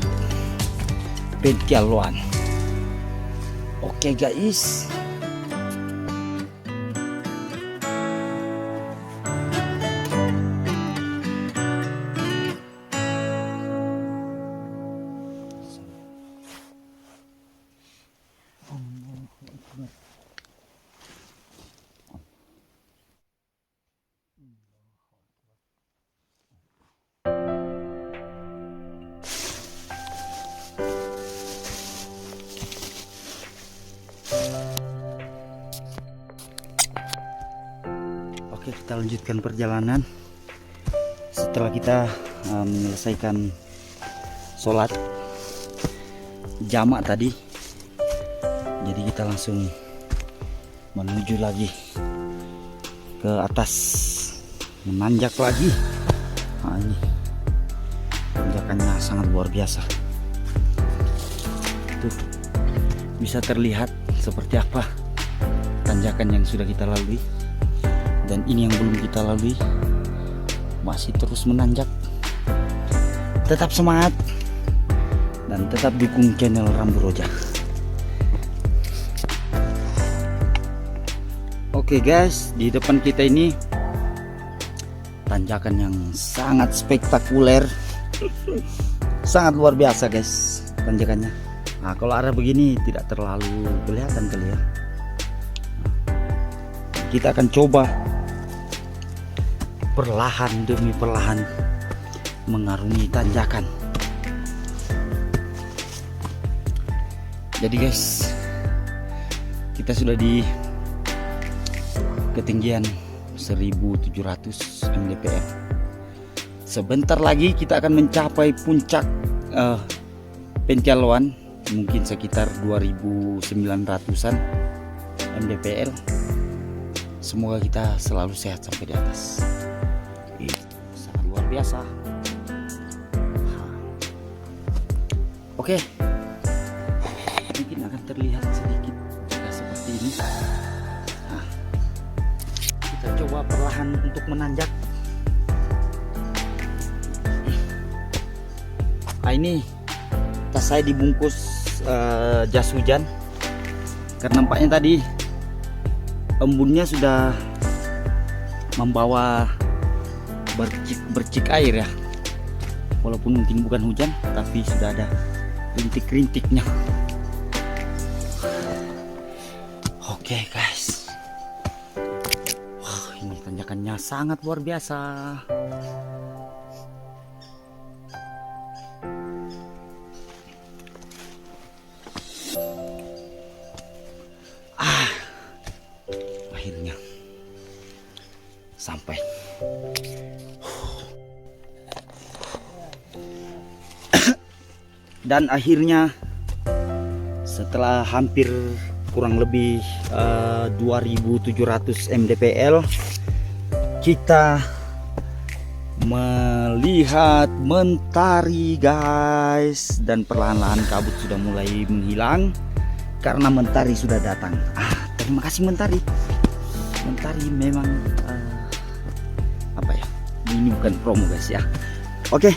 Pentialoan. Oke guys, oke, kita lanjutkan perjalanan setelah kita menyelesaikan sholat jamak tadi. Jadi kita langsung menuju lagi ke atas, menanjak lagi. Nah, ini tanjakannya sangat luar biasa. Tuh, bisa terlihat seperti apa tanjakan yang sudah kita lalui. Dan ini yang belum kita lalui, masih terus menanjak. Tetap semangat dan tetap dukung channel Rambo Roja. Oke guys, di depan kita ini tanjakan yang sangat spektakuler, sangat luar biasa guys tanjakannya. Nah, kalau arah begini tidak terlalu kelihatan kali ya. Kita akan coba perlahan demi perlahan mengarungi tanjakan. Jadi guys, kita sudah di ketinggian 1700 mdpl. Sebentar lagi kita akan mencapai puncak Pentialoan, mungkin sekitar 2900-an mdpl. Semoga kita selalu sehat sampai di atas. Sangat luar biasa. Oke, mungkin akan terlihat sedikit jika seperti ini. Nah, kita coba perlahan untuk menanjak. Nah, ini tas saya dibungkus jas hujan, karena nampaknya tadi embunnya sudah membawa bercik air ya. Walaupun mungkin bukan hujan, tapi sudah ada rintik-rintiknya. Oke guys, wah, ini tanjakannya sangat luar biasa. Akhirnya sampai. Dan akhirnya setelah hampir kurang lebih 2700 mdpl, kita melihat mentari guys. Dan perlahan-lahan kabut sudah mulai menghilang karena mentari sudah datang. Terima kasih mentari. Mentari memang apa ya, ini bukan promo guys ya. Oke,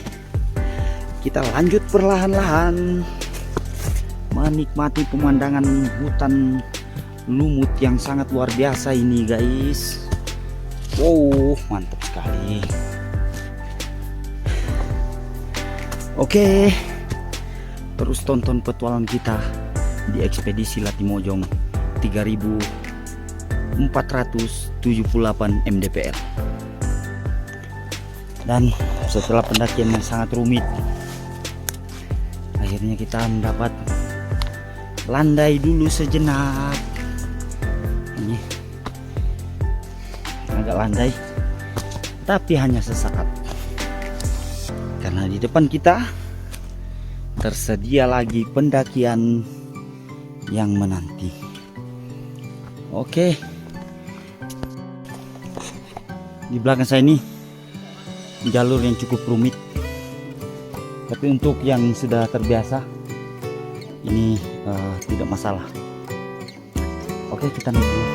kita lanjut perlahan-lahan menikmati pemandangan hutan lumut yang sangat luar biasa ini guys. Wow, mantap sekali. Oke, terus tonton petualangan kita di ekspedisi Latimojong 3478 mdpl. Dan setelah pendakian yang sangat rumit, akhirnya kita mendapat landai dulu sejenak. Ini agak landai, tapi hanya sesaat, karena di depan kita tersedia lagi pendakian yang menanti. Oke, di belakang saya ini jalur yang cukup rumit, tapi untuk yang sudah terbiasa ini tidak masalah. Oke, kita naik dulu.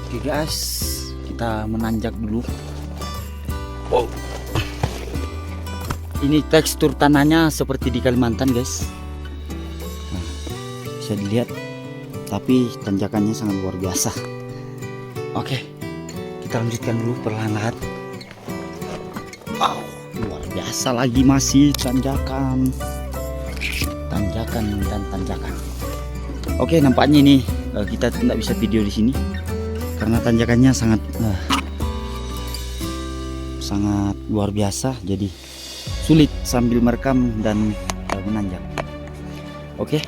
Oke guys, kita menanjak dulu. Wow. Ini tekstur tanahnya seperti di Kalimantan guys. Nah, bisa dilihat, tapi tanjakannya sangat luar biasa. Oke, kita lanjutkan dulu perlahan-lahan. Wow, luar biasa lagi, masih tanjakan dan tanjakan. Oke, nampaknya ini kita tidak bisa video di sini karena tanjakannya sangat luar biasa, jadi sulit sambil merekam dan menanjak. Oke,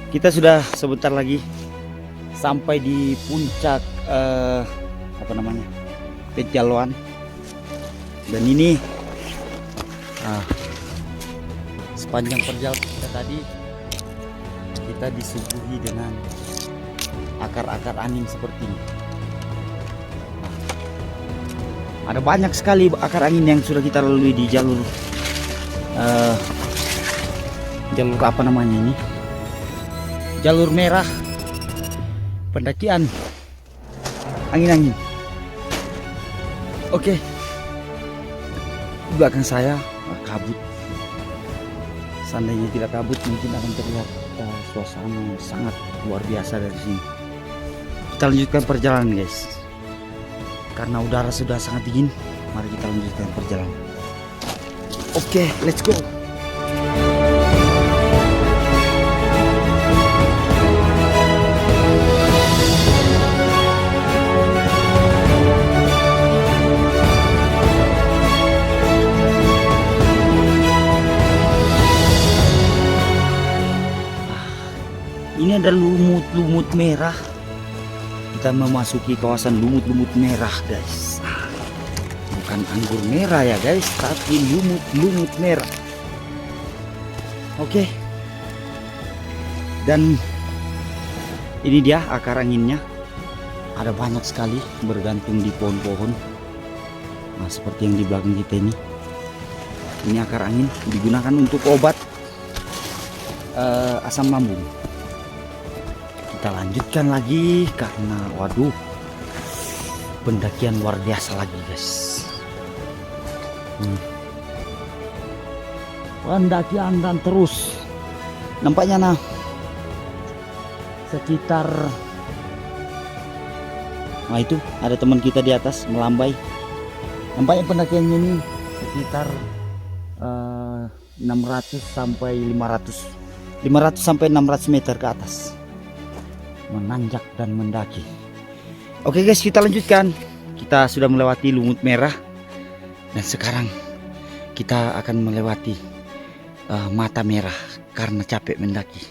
kita sudah sebentar lagi sampai di puncak Pejalwan, dan ini sepanjang perjalanan kita tadi kita disuguhi dengan akar-akar angin seperti ini. Ada banyak sekali akar angin yang sudah kita lalui di jalur apa namanya ini, jalur merah pendakian angin-angin. Oke, di belakang saya kabut. Seandainya tidak kabut, mungkin akan terlihat suasana yang sangat luar biasa dari sini. Kita lanjutkan perjalanan guys, karena udara sudah sangat dingin. Mari kita lanjutkan perjalanan. Oke, let's go. Ini ada lumut-lumut merah. Kita memasuki kawasan lumut-lumut merah guys. Bukan anggur merah ya guys, tapi lumut-lumut merah. Oke. Dan ini dia akar anginnya. Ada banyak sekali bergantung di pohon-pohon. Nah, seperti yang di belakang kita ini. Ini akar angin digunakan untuk obat asam lambung. Kita lanjutkan lagi karena waduh, pendakian luar biasa lagi guys. Pendakian dan terus nampaknya sekitar, nah itu ada teman kita di atas melambai. Nampaknya pendakiannya ini sekitar 600 sampai 600 meter ke atas, menanjak dan mendaki. Oke guys, kita lanjutkan. Kita sudah melewati lumut merah dan sekarang kita akan melewati mata merah karena capek mendaki.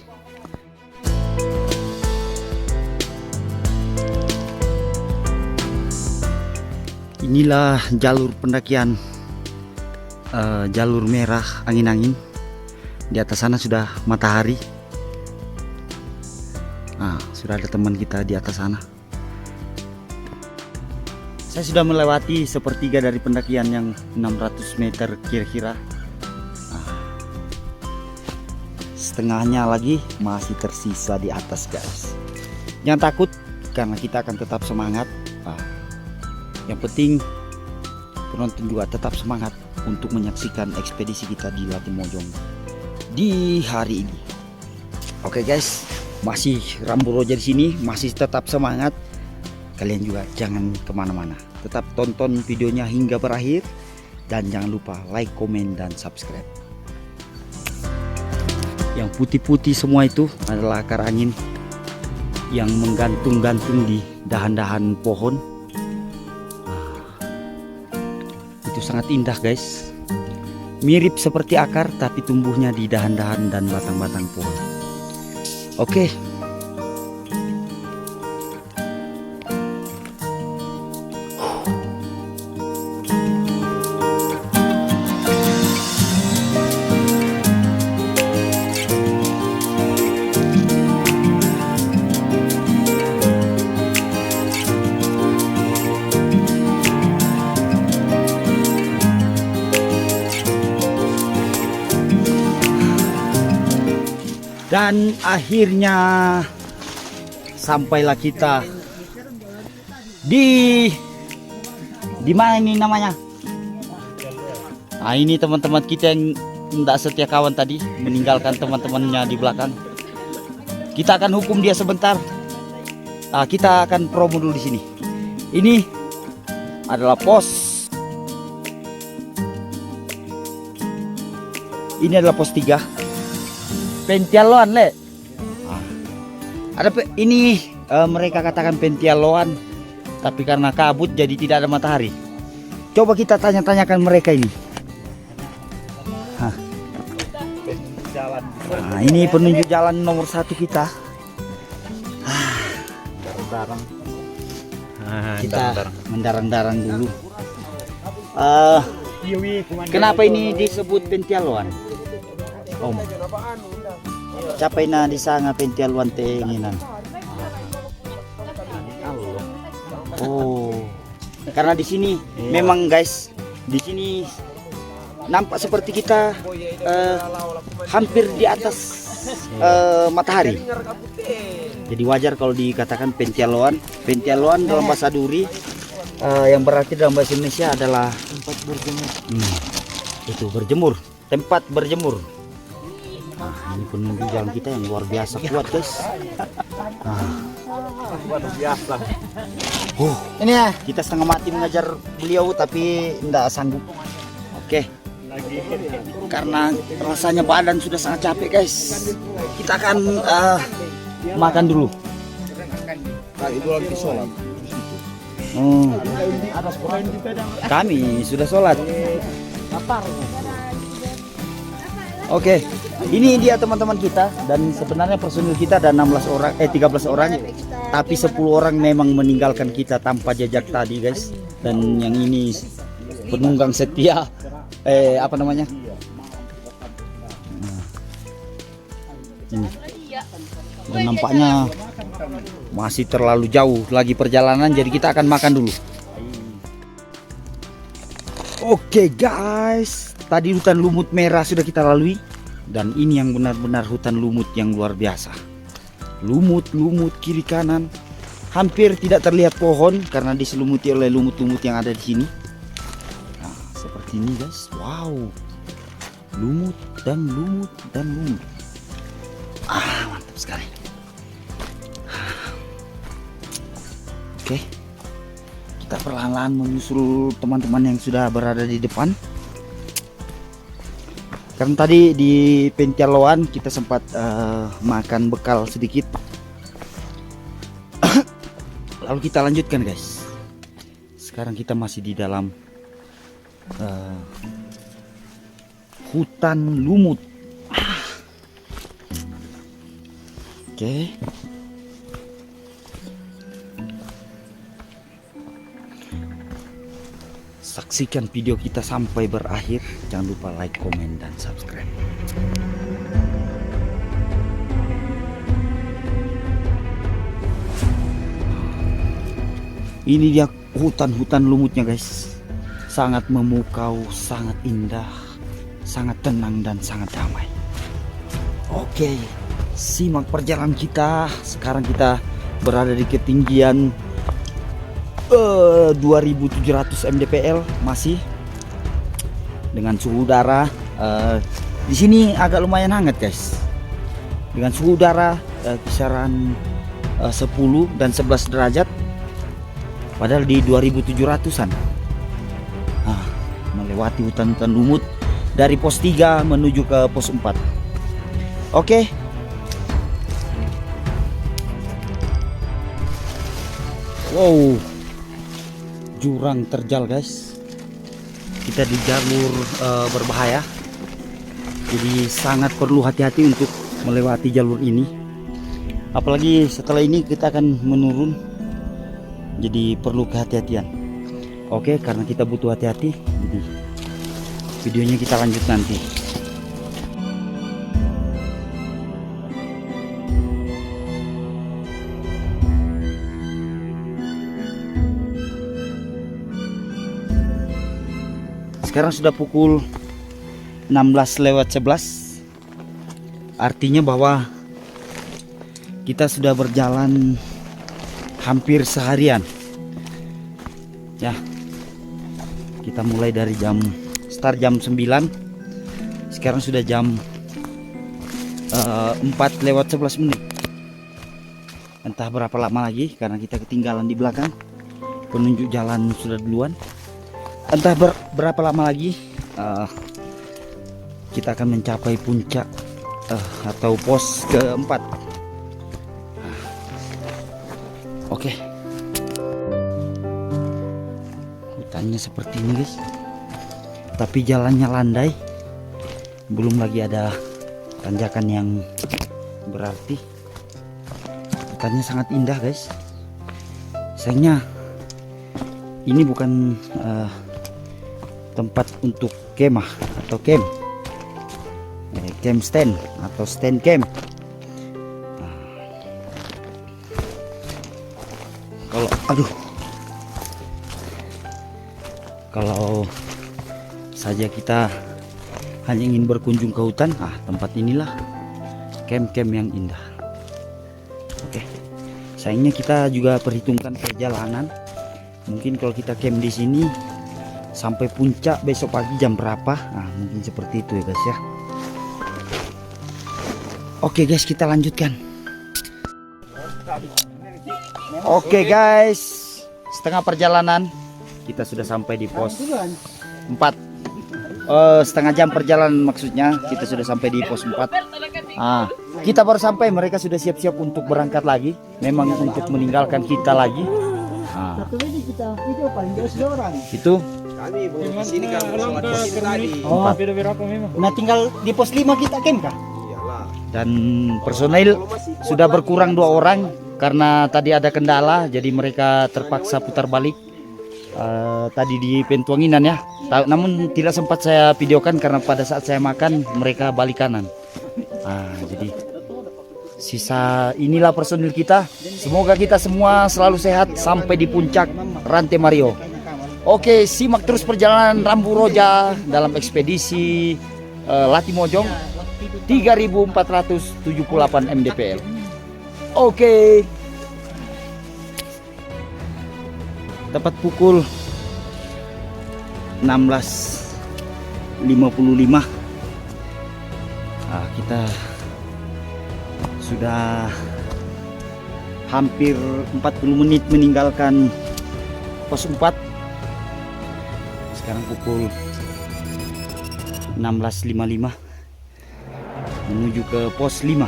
Inilah jalur pendakian jalur merah angin-angin. Di atas sana sudah matahari. Nah, sudah ada teman kita di atas sana. Saya sudah melewati sepertiga dari pendakian yang 600 meter kira-kira. Nah, setengahnya lagi masih tersisa di atas guys. Jangan takut karena kita akan tetap semangat. Nah, Yang penting penonton juga tetap semangat untuk menyaksikan ekspedisi kita di Latimojong di hari ini. Oke guys, masih Rambo Roger di sini, masih tetap semangat. Kalian juga jangan kemana-mana, tetap tonton videonya hingga berakhir dan jangan lupa like, komen, dan subscribe. Yang putih-putih semua itu adalah akar angin yang menggantung-gantung di dahan-dahan pohon. Itu sangat indah guys, mirip seperti akar tapi tumbuhnya di dahan-dahan dan batang-batang pohon. Oke. Dan akhirnya sampailah kita di mana ini namanya? Nah, ini teman-teman kita yang tidak setia kawan tadi meninggalkan teman-temannya di belakang. Kita akan hukum dia sebentar. Kita akan promo dulu di sini. Ini adalah pos. Ini adalah pos 3. Pentialoan le. Ini mereka katakan Pentialoan, tapi karena kabut jadi tidak ada matahari. Coba kita tanya-tanyakan mereka ini. Nah, ini penunjuk jalan nomor 1 kita. Kita mendarang-darang dulu. Kenapa ini disebut Pentialoan? Om, capai na di sana Pentialoan teinginan. Oh, karena di sini memang guys, di sini nampak seperti kita hampir di atas matahari. Jadi wajar kalau dikatakan Pentialoan. Pentialoan dalam bahasa Duri yang berarti dalam bahasa Indonesia adalah tempat berjemur. Itu berjemur, tempat berjemur. Nah, ini penunjuk jalan kita yang luar biasa kuat guys. Luar biasa. Ini ya, kita setengah mati mengajar beliau tapi tidak sanggup. Oke. Karena rasanya badan sudah sangat capek guys. Kita akan makan dulu. Kami sudah sholat. Oke, ini dia teman-teman kita, dan sebenarnya personil kita ada 13 orang, tapi 10 orang memang meninggalkan kita tanpa jejak tadi guys. Dan yang ini penunggang setia, apa namanya? Ini. Dan nampaknya masih terlalu jauh lagi perjalanan, jadi kita akan makan dulu. Oke guys, tadi hutan lumut merah sudah kita lalui, dan ini yang benar-benar hutan lumut yang luar biasa. Lumut-lumut kiri kanan, hampir tidak terlihat pohon karena diselumuti oleh lumut-lumut yang ada di sini. Nah, seperti ini guys, wow, lumut dan lumut dan lumut. Mantap sekali. Oke, kita perlahan-lahan menyusul teman-teman yang sudah berada di depan. Karena tadi di Pentialoan kita sempat makan bekal sedikit. Lalu kita lanjutkan guys. Sekarang kita masih di dalam hutan lumut. Oke. Saksikan video kita sampai berakhir. Jangan lupa like, komen, dan subscribe. Ini dia hutan-hutan lumutnya guys. Sangat memukau, sangat indah, sangat tenang, dan sangat damai. Oke, simak perjalanan kita. Sekarang kita berada di ketinggian 2700 mdpl masih dengan suhu udara di sini agak lumayan hangat guys, dengan suhu udara kisaran 10 dan 11 derajat, padahal di 2700-an. Melewati hutan-hutan lumut dari pos 3 menuju ke pos 4. Oke. Wow, jurang terjal guys, kita di jalur berbahaya, jadi sangat perlu hati-hati untuk melewati jalur ini, apalagi setelah ini kita akan menurun, jadi perlu kehati-hatian. Oke, karena kita butuh hati-hati, jadi videonya kita lanjut nanti. Sekarang sudah pukul 16:11, artinya bahwa kita sudah berjalan hampir seharian ya. Kita mulai dari start jam 9, sekarang sudah jam 4:11. Entah berapa lama lagi, karena kita ketinggalan di belakang, penunjuk jalan sudah duluan. Entah berapa lama lagi kita akan mencapai puncak atau pos keempat. Oke. Hutannya seperti ini guys, tapi jalannya landai, belum lagi ada tanjakan yang berarti. Hutannya sangat indah guys. Sayangnya ini bukan tempat untuk kemah atau camp, camp stand atau stand camp. Kalau saja kita hanya ingin berkunjung ke hutan, tempat inilah camp-camp yang indah. Oke, sayangnya kita juga perhitungkan perjalanan. Mungkin kalau kita camp di sini sampai puncak besok pagi jam berapa? Mungkin seperti itu ya guys ya. Oke guys, kita lanjutkan. Oke guys, setengah perjalanan kita sudah sampai di pos 4. Setengah jam perjalanan maksudnya, kita sudah sampai di pos 4. Kita baru sampai, mereka sudah siap-siap untuk berangkat lagi. Memang untuk meninggalkan kita lagi. Itu kami baru di sini kan sama di sini tadi. Beda-beda memang. Nah, tinggal di pos 5 kita camp kah? Iyalah. dan personil sudah berkurang 2 orang karena tadi ada kendala, jadi mereka terpaksa putar balik. Tadi di Pentuanginan ya, namun tidak sempat saya videokan karena pada saat saya makan mereka balik kanan. Jadi sisa inilah personil kita. Semoga kita semua selalu sehat sampai di puncak Rantai Mario. Oke, simak terus perjalanan Rambu Roja dalam ekspedisi Latimojong 3478 mdpl. Oke. Tepat pukul 16.55 kita sudah hampir 40 menit meninggalkan pos 4. Sekarang pukul 16.55 menuju ke pos 5.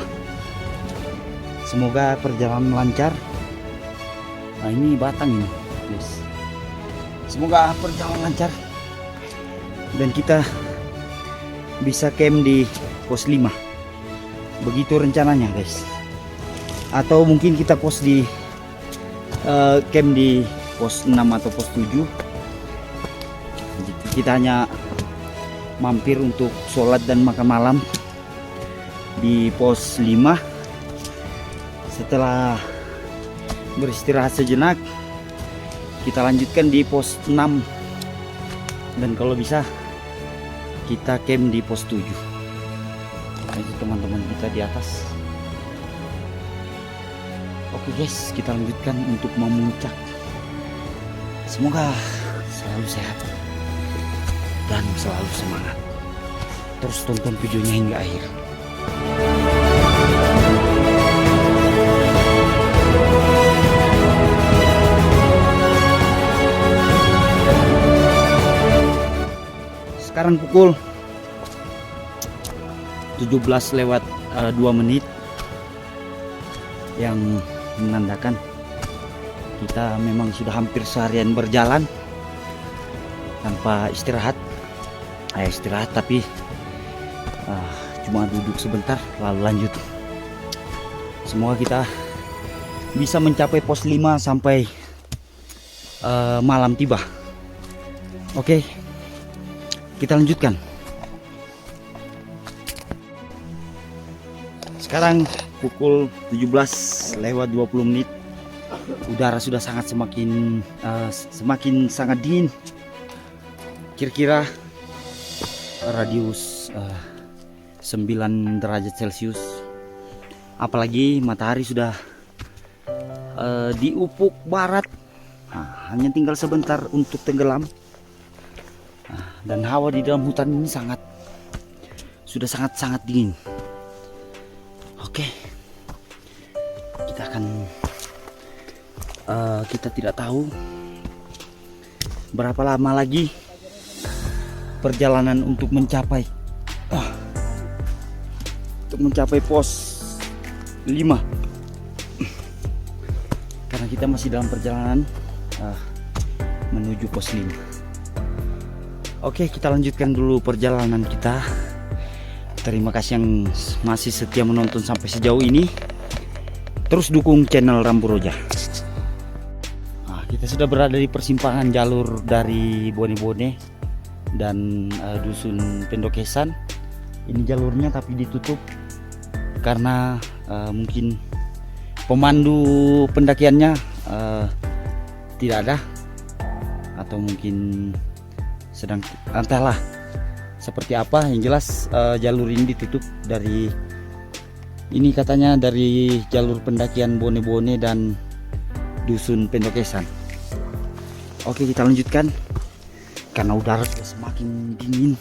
Semoga perjalanan lancar. Ini batang ini, guys. Semoga perjalanan lancar dan kita bisa camp di pos 5. Begitu rencananya, guys. Atau mungkin kita pos di camp di pos 6 atau pos 7. Kita hanya mampir untuk sholat dan makan malam di pos 5. Setelah beristirahat sejenak, kita lanjutkan di pos 6, dan kalau bisa kita camp di pos 7. Itu teman-teman kita di atas. Oke guys, kita lanjutkan untuk memuncak Semoga selalu sehat dan selalu semangat. Terus tonton videonya hingga akhir. Sekarang pukul 17:02 yang menandakan kita memang sudah hampir seharian berjalan tanpa istirahat. Istirahat tapi cuma duduk sebentar lalu lanjut. Semoga kita bisa mencapai pos 5 sampai malam tiba. Oke, kita lanjutkan. Sekarang pukul 17:20. Udara sudah semakin sangat dingin. Kira-kira radius 9 derajat Celcius. Apalagi matahari sudah di ufuk barat. Hanya tinggal sebentar untuk tenggelam. Dan hawa di dalam hutan ini sudah sangat dingin. Oke, kita akan kita tidak tahu berapa lama lagi perjalanan untuk mencapai pos 5, karena kita masih dalam perjalanan menuju pos 5. Oke, kita lanjutkan dulu perjalanan kita. Terima kasih yang masih setia menonton sampai sejauh ini. Terus dukung channel Rambu Roja. Kita sudah berada di persimpangan jalur dari Bone-Bone dan dusun Pendokesan. Ini jalurnya tapi ditutup karena mungkin pemandu pendakiannya tidak ada, atau mungkin sedang entahlah seperti apa. Yang jelas jalur ini ditutup dari ini, katanya dari jalur pendakian Bone-Bone dan dusun Pendokesan. Oke, kita lanjutkan karena udara sudah semakin dingin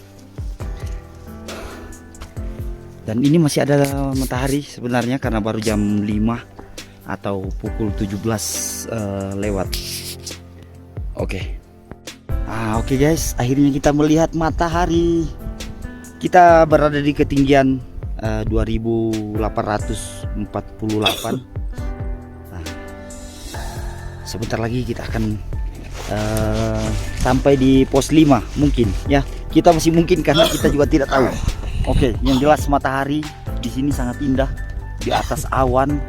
dan ini masih ada matahari sebenarnya karena baru jam 5 atau pukul 17 lewat. Oke. Oke guys, akhirnya kita melihat matahari. Kita berada di ketinggian 2848. Sebentar lagi kita akan sampai di pos 5 mungkin ya. Kita masih mungkin karena kita juga tidak tahu. Oke, yang jelas matahari di sini sangat indah di atas awan.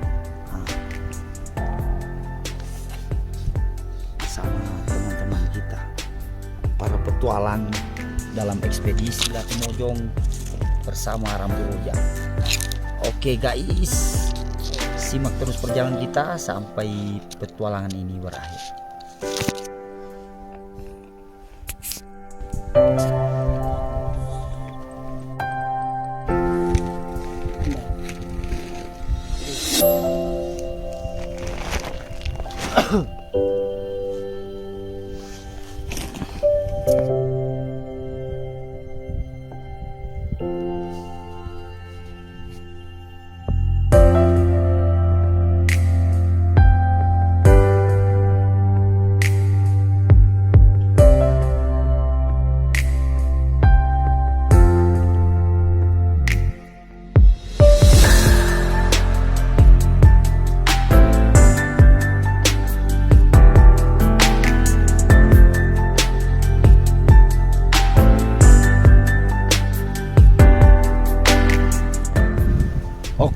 Sama teman-teman kita, para petualang dalam ekspedisi Latimojong bersama Rambu Roja. Oke guys, simak terus perjalanan kita sampai petualangan ini berakhir.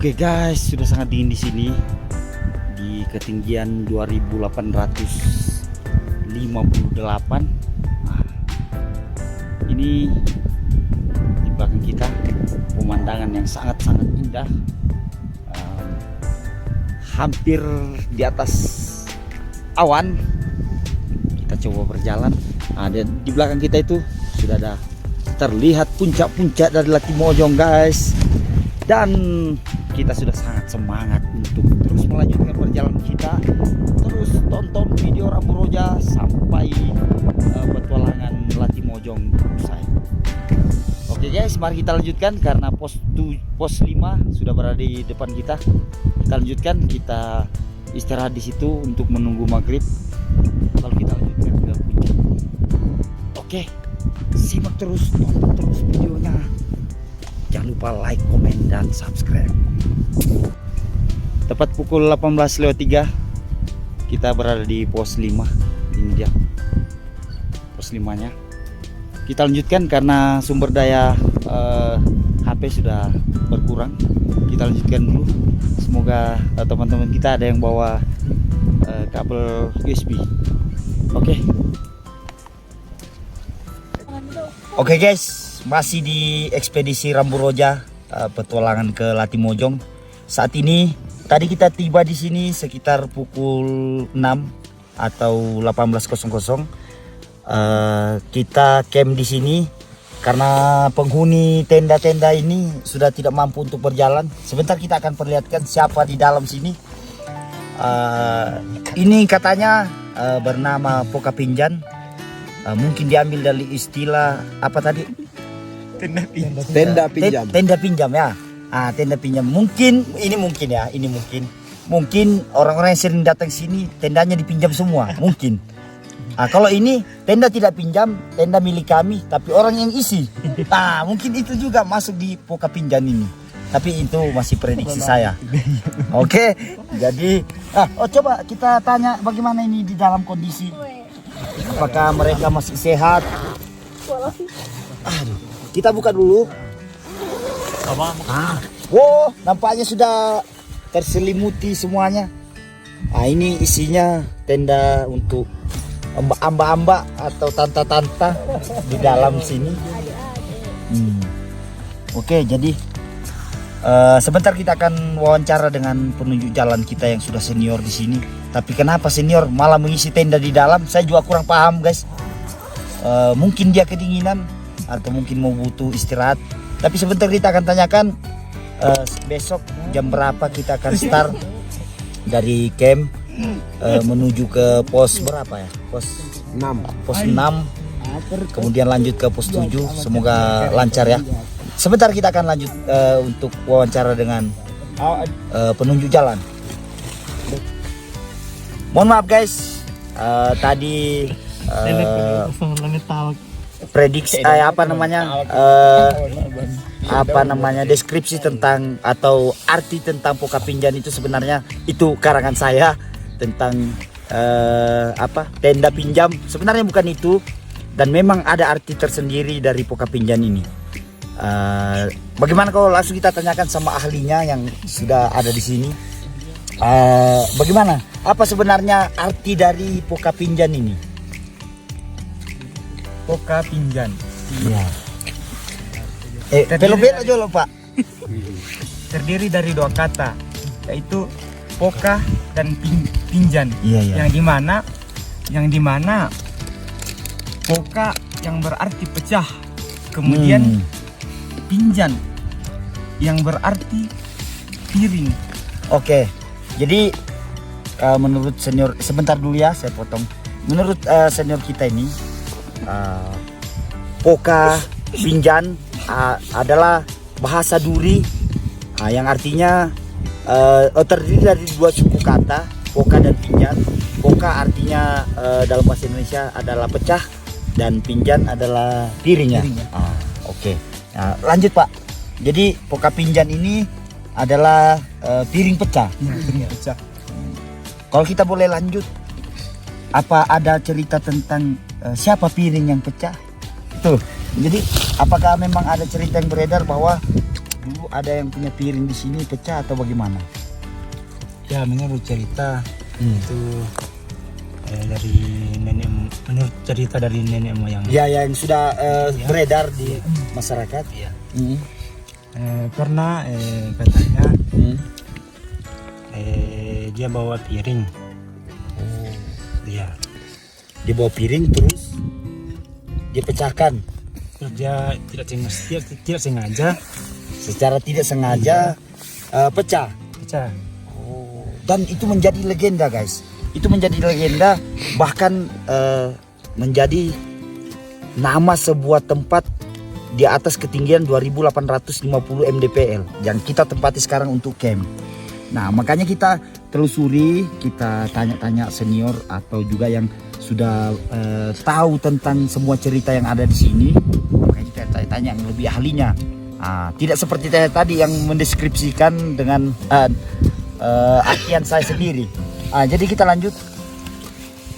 Oke guys, sudah sangat dingin di sini di ketinggian 2858. Ini di belakang kita pemandangan yang sangat-sangat indah, hampir di atas awan. Kita coba berjalan. Dan di belakang kita itu sudah ada terlihat puncak-puncak dari Latimojong guys. Dan kita sudah sangat semangat untuk terus melanjutkan perjalanan kita. Terus tonton video Rambu Roja sampai petualangan Latimojong usai. Oke guys, mari kita lanjutkan karena pos 5 sudah berada di depan kita. Kita lanjutkan, kita istirahat di situ untuk menunggu maghrib. Lalu kita lanjutkan ke puncak. Oke, simak terus, tonton terus videonya. Jangan lupa like, komen, dan subscribe. Tepat pukul 18.03 kita berada di pos 5. Ini dia pos 5 nya. Kita lanjutkan karena sumber daya HP sudah berkurang. Kita lanjutkan dulu. Semoga teman-teman kita ada yang bawa kabel USB. Oke guys, masih di ekspedisi Rambu Roja, petualangan ke Latimojong. Saat ini tadi kita tiba di sini sekitar pukul 6 atau 18.00. Kita camp di sini karena penghuni tenda-tenda ini sudah tidak mampu untuk berjalan. Sebentar kita akan perlihatkan siapa di dalam sini. Ini katanya bernama Poka Pinjan. Mungkin diambil dari istilah apa tadi? Tenda pinjam. Tenda pinjam ya. Tenda pinjam. Mungkin orang-orang yang sering datang sini tendanya dipinjam semua. Mungkin. Kalau ini tenda tidak pinjam, tenda milik kami, tapi orang yang isi. Mungkin itu juga masuk di Poka Pinjan ini. Tapi itu masih prediksi saya. Oke, jadi coba kita tanya bagaimana ini di dalam kondisi. Apakah mereka masih sehat? Kita buka dulu. Wow, nampaknya sudah terselimuti semuanya. Ini isinya tenda untuk amba-amba atau tanta-tanta di dalam sini. Oke, jadi sebentar kita akan wawancara dengan penunjuk jalan kita yang sudah senior di sini. Tapi kenapa senior malah mengisi tenda di dalam? Saya juga kurang paham guys. Mungkin dia kedinginan atau mungkin mau butuh istirahat. Tapi sebentar kita akan tanyakan besok jam berapa kita akan start dari camp menuju ke pos berapa ya? Pos 6. Pos 6. Kemudian lanjut ke pos 7. Semoga lancar ya. Sebentar kita akan lanjut untuk wawancara dengan penunjuk jalan. Mohon maaf guys, tadi prediksi deskripsi tentang atau arti tentang Poka Pinjan itu sebenarnya itu karangan saya tentang tenda pinjam. Sebenarnya bukan itu, dan memang ada arti tersendiri dari Poka Pinjan ini. Bagaimana kalau langsung kita tanyakan sama ahlinya yang sudah ada di sini. Bagaimana? Apa sebenarnya arti dari Poka Pinjan ini? Poka Pinjan. Iya. Belo-belo aja loh Pak. Terdiri dari dua kata, yaitu Poka dan Pinjan. Iya. Yang dimana Poka yang berarti pecah, kemudian Pinjan yang berarti piring. Oke. Jadi menurut senior, sebentar dulu ya saya potong. Menurut senior kita ini, Poka Pinjan adalah bahasa Duri yang artinya terdiri dari dua suku kata, Poka dan Pinjan. Poka artinya dalam bahasa Indonesia adalah pecah dan Pinjan adalah piringnya. Oke. Nah, lanjut Pak. Jadi Poka Pinjan ini adalah piring pecah. Piring pecah. Kalau kita boleh lanjut, apa ada cerita tentang siapa piring yang pecah? Tuh. Jadi apakah memang ada cerita yang beredar bahwa dulu ada yang punya piring di sini pecah atau bagaimana? Ya, menurut cerita itu dari menurut cerita dari nenek moyang. Ya, yang sudah beredar di masyarakat. Iya. Pernah katanya dia bawa piring. Dia bawa piring terus dia pecahkan. Terus dia tidak sengaja. Secara tidak sengaja pecah. Pecah. Dan itu menjadi legenda guys. itu menjadi legenda, bahkan menjadi nama sebuah tempat di atas ketinggian 2850 mdpl yang kita tempati sekarang untuk camp. Nah, makanya kita telusuri, kita tanya-tanya senior atau juga yang sudah tahu tentang semua cerita yang ada di sini. Makanya kita tanya-tanya yang lebih ahlinya. Tidak seperti saya tadi yang mendeskripsikan dengan artian saya sendiri. Jadi kita lanjut.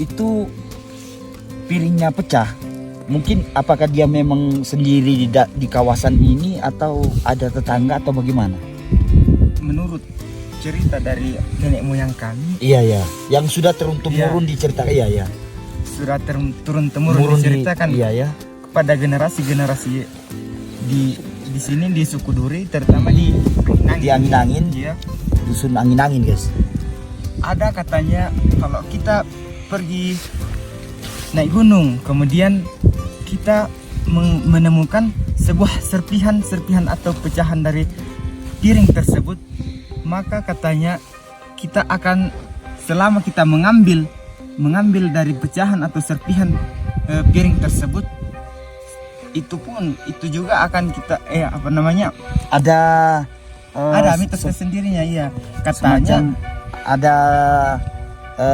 Itu piringnya pecah. Mungkin apakah dia memang sendiri di kawasan ini atau ada tetangga atau bagaimana? Menurut cerita dari nenek moyang kami, Iya ya, yang sudah turun-temurun diceritakan. Iya ya. sudah turun-temurun diceritakan Iya ya. kepada generasi-generasi di sini di suku Duri, terutama di Angin-Angin. Ya, Dusun Angin-Angin, guys. ada katanya kalau kita pergi naik gunung, kemudian kita menemukan sebuah serpihan atau pecahan dari piring tersebut, maka katanya kita akan, selama kita mengambil dari pecahan atau serpihan piring tersebut, itu juga akan kita ada mitos tersendirinya. Iya, katanya ada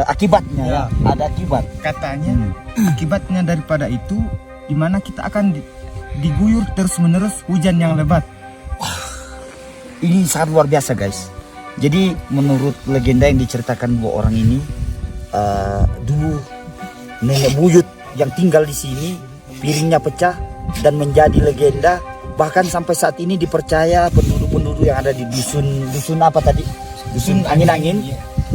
akibatnya ya. Ada akibat. Katanya akibatnya daripada itu, dimana kita akan diguyur terus-menerus hujan yang lebat. Ini sangat luar biasa, guys. Jadi menurut legenda yang diceritakan dua orang ini, dulu nenek buyut yang tinggal di sini piringnya pecah dan menjadi legenda. Bahkan sampai saat ini dipercaya penduduk-penduduk yang ada di dusun apa tadi? Dusun Angin-Angin,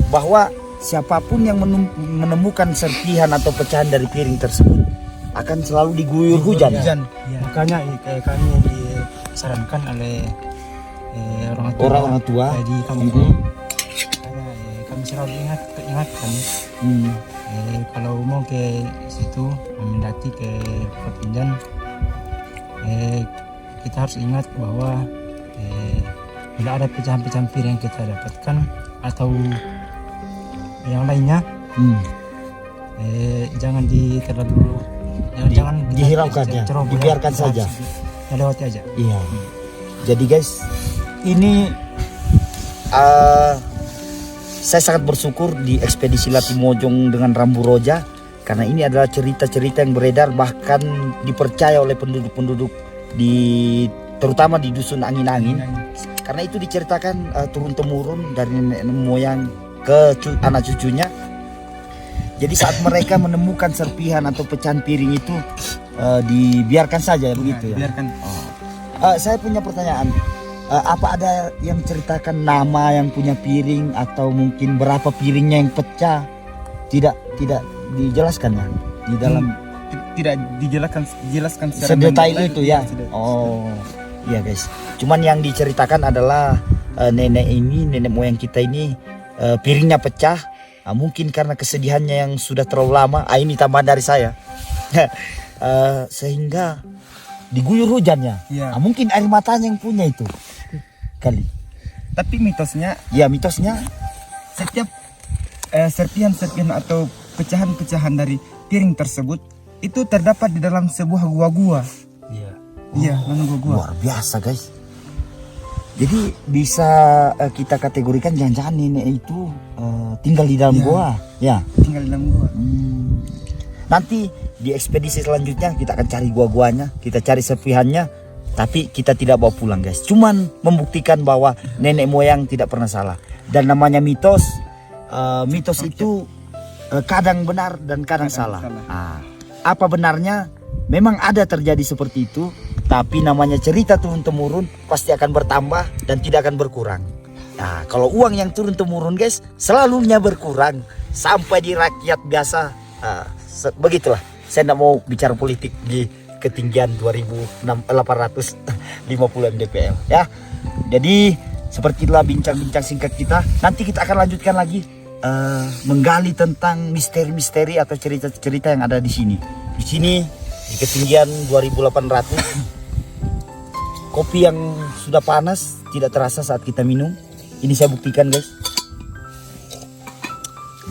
bahwa siapapun yang menemukan serpihan atau pecahan dari piring tersebut akan selalu diguyur hujan. Ya. Makanya kami disarankan oleh Orang tua di kampung ini. Makanya kami selalu ingatkan kalau mau ke situ mendaki ke Petinjan, kita harus ingat bahwa bila ada pecahan-pecahan piring yang kita dapatkan atau yang lainnya, jangan jangan dihiraukan ya, dibiarkan saja, lewati aja. Iya. Jadi guys, ini saya sangat bersyukur di ekspedisi Latimojong dengan Rambu Roja, karena ini adalah cerita-cerita yang beredar, bahkan dipercaya oleh penduduk-penduduk terutama di dusun Angin-Angin, karena itu diceritakan turun-temurun dari nenek moyang ke anak cucunya. Jadi saat mereka menemukan serpihan atau pecahan piring itu, dibiarkan saja begitu ya. Biarkan. Saya punya pertanyaan. Apa ada yang ceritakan nama yang punya piring atau mungkin berapa piringnya yang pecah? Tidak dijelaskan ya di dalam. Tidak dijelaskan secara Sedetail mendetail, itu ya. Oh, iya guys. Cuman yang diceritakan adalah nenek moyang kita ini piringnya pecah. Mungkin karena kesedihannya yang sudah terlalu lama. Ini tambahan dari saya. Sehingga diguyur hujannya. Ya. Mungkin air matanya yang punya itu kali. Tapi mitosnya, setiap serpihan-serpihan atau pecahan-pecahan dari piring tersebut itu terdapat di dalam sebuah gua-gua. Iya, gua-gua. Luar biasa guys. Jadi bisa kita kategorikan jangan-jangan nenek itu tinggal di dalam gua. Ya. Tinggal di dalam gua. Nanti di ekspedisi selanjutnya kita akan cari gua-guanya, kita cari serpihannya, tapi kita tidak bawa pulang guys. Cuman membuktikan bahwa nenek moyang tidak pernah salah. Dan namanya mitos, mitos itu kadang benar dan kadang salah. Apa benarnya? Memang ada terjadi seperti itu, tapi namanya cerita turun-temurun pasti akan bertambah dan tidak akan berkurang. Nah, kalau uang yang turun-temurun guys, selalunya berkurang sampai di rakyat biasa. Begitulah. Saya tidak mau bicara politik di ketinggian 2850 mdpl ya. Jadi seperti itulah bincang-bincang singkat kita. Nanti kita akan lanjutkan lagi menggali tentang misteri-misteri atau cerita-cerita yang ada di sini. Di sini di ketinggian 2800, kopi yang sudah panas tidak terasa saat kita minum. Ini saya buktikan guys.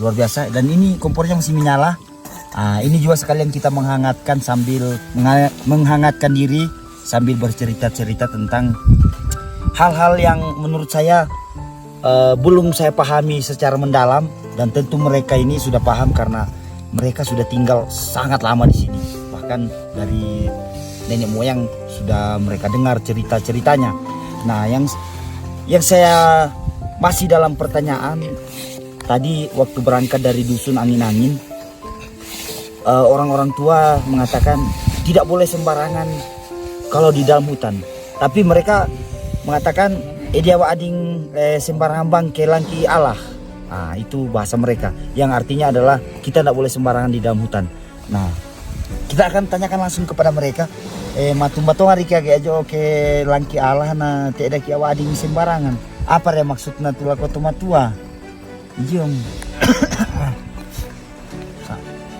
luar biasa. Dan ini kompornya masih menyala. Ini juga sekalian kita menghangatkan sambil menghangatkan diri sambil bercerita-cerita tentang hal-hal yang menurut saya belum saya pahami secara mendalam, dan tentu mereka ini sudah paham karena mereka sudah tinggal sangat lama di sini. Bahkan dari nenek moyang sudah mereka dengar cerita-ceritanya. Nah, yang saya masih dalam pertanyaan tadi waktu berangkat dari dusun angin-angin, orang-orang tua mengatakan tidak boleh sembarangan kalau di dalam hutan. Tapi mereka mengatakan dia ading sembarangan bang kelangki Allah. Itu bahasa mereka yang artinya adalah kita tidak boleh sembarangan di dalam hutan. Nah, kita akan tanyakan langsung kepada mereka. Matung hari kaya aja ke langki Allah na tidak ki awak ading sembarangan. Apa ya maksudnya tulah kota matua? Jom.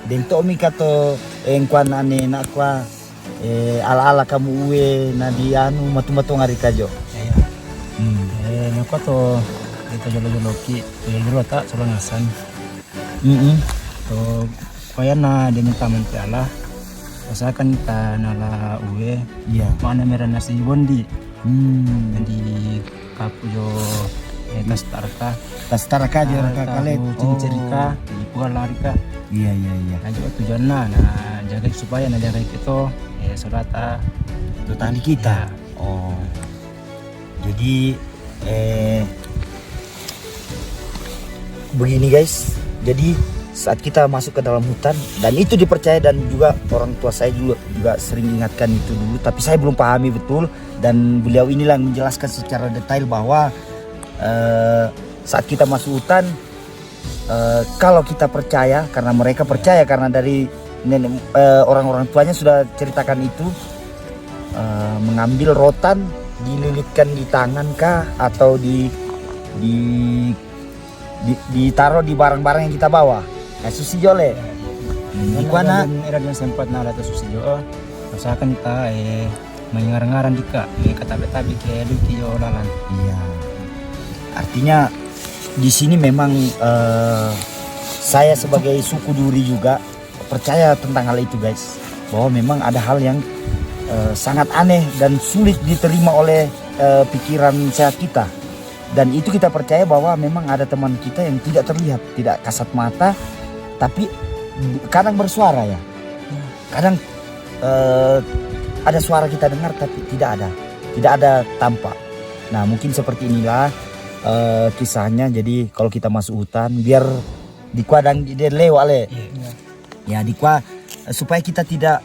Dento mi kato engkuan ane nak kwa ala kamu uwe na di anu matu-matu ngari kajo. Nako to dito jolo-jolo ki jolo tak solangasan. To kaya na dengan taman piala. Usahakan kita nala uwe. Iya. Mana merah nasi bondi. Di kapujo Tastaraka joraka kale cerita di pugal larika. Iya. Nah juga tujuannya jaga supaya jaga kita solata Tutani kita. Jadi begini guys. Jadi saat kita masuk ke dalam hutan, dan itu dipercaya, dan juga orang tua saya juga sering ingatkan itu dulu, tapi saya belum pahami betul, dan beliau inilah yang menjelaskan secara detail bahwa saat kita masuk hutan, kalau kita percaya, karena mereka percaya karena dari orang-orang tuanya sudah ceritakan itu, mengambil rotan dililitkan di tangan kah atau ditaruh di barang-barang yang kita bawa. Susi jole. Di mana era dan sempat nala tu susi jo. Usahakan kita mengarang-arang dika kata-kata ke luki jo lalan. Iya. Artinya di sini memang saya sebagai suku Duri juga percaya tentang hal itu guys, bahwa memang ada hal yang sangat aneh dan sulit diterima oleh pikiran sehat kita, dan itu kita percaya bahwa memang ada teman kita yang tidak terlihat, tidak kasat mata, tapi kadang bersuara ya, kadang ada suara kita dengar tapi tidak ada tampak. Nah mungkin seperti inilah kisahnya. Jadi kalau kita masuk hutan, biar dikuadang dia lewat le, ya dikua supaya kita tidak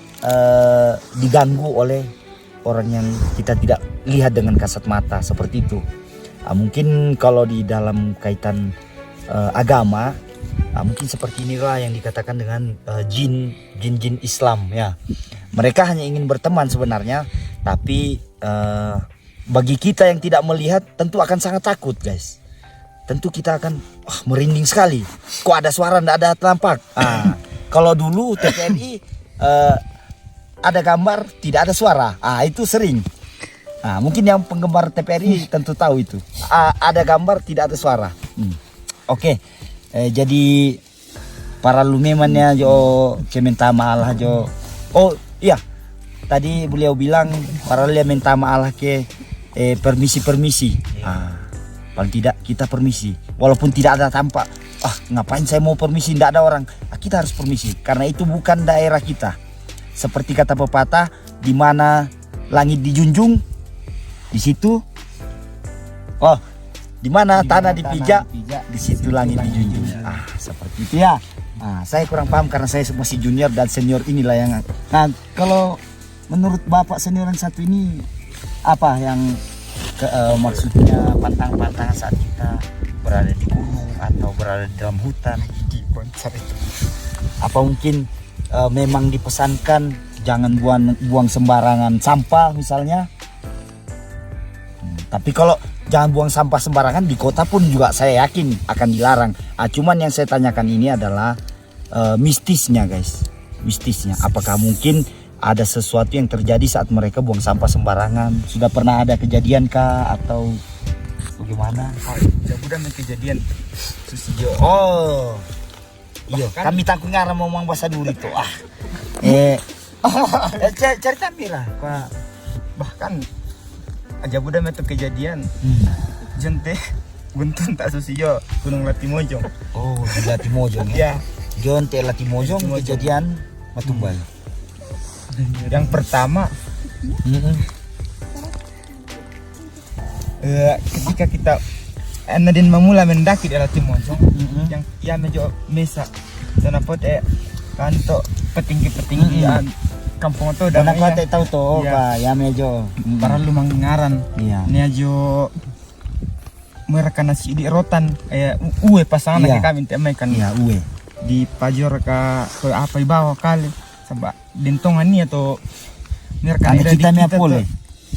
diganggu oleh orang yang kita tidak lihat dengan kasat mata seperti itu. Mungkin kalau di dalam kaitan agama, mungkin seperti inilah yang dikatakan dengan jin Islam ya. Mereka hanya ingin berteman sebenarnya, tapi bagi kita yang tidak melihat tentu akan sangat takut guys. Tentu kita akan merinding sekali. Kok ada suara tidak ada tampak. Kalau dulu TPRI ada gambar tidak ada suara, itu sering. Mungkin yang penggemar TPRI tentu tahu itu. Ada gambar tidak ada suara. Oke. Jadi para lumemannya jo minta maaf jo. Oh iya, tadi beliau bilang para dia minta maaf ke permisi. Paling tidak kita permisi, walaupun tidak ada tampak. Ngapain saya mau permisi, tidak ada orang. Kita harus permisi karena itu bukan daerah kita. Seperti kata pepatah, di mana langit dijunjung, di situ di mana tanah dipijak, di situ langit dijunjung. Seperti itu ya. Saya kurang paham karena saya masih junior, dan senior inilah yang. Nah, kalau menurut Bapak senior yang satu ini, apa yang maksudnya pantang-pantangan saat kita berada di gunung atau berada di dalam hutan di konser itu? Apa mungkin memang dipesankan jangan buang sembarangan sampah misalnya? Tapi kalau jangan buang sampah sembarangan di kota pun juga saya yakin akan dilarang. Cuman yang saya tanyakan ini adalah mistisnya guys, mistisnya. Apakah mungkin ada sesuatu yang terjadi saat mereka buang sampah sembarangan? Sudah pernah ada kejadian kah atau bagaimana? Mudah-mudahan kejadian. Iya, kami takut ngarang ngomong bahasa duri tuh. Cerita mira, Pak. Bahkan aja budak metu kejadian jente buntun tak susio Gunung Latimojong. Oh, di Latimojong ya. Ya, Jon te Latimojong kejadian Matumbal. yang pertama ketika kita Nadine memula mendaki di Latimojong, yang ia mejo mesa dan apa kanto petinggi-petinggi kampung itu Dan dan aku tak tahu tuh, Iya. Pak, ya mejo. para lumang ngaran. Iya. Ini aja mereka nasi di rotan uwe pasangan Iya. lagi kami temai kan Iya, uwe. di pajor ke apa ibawa kali sebab dentongan ini atau mereka Kami kita ni apa boleh?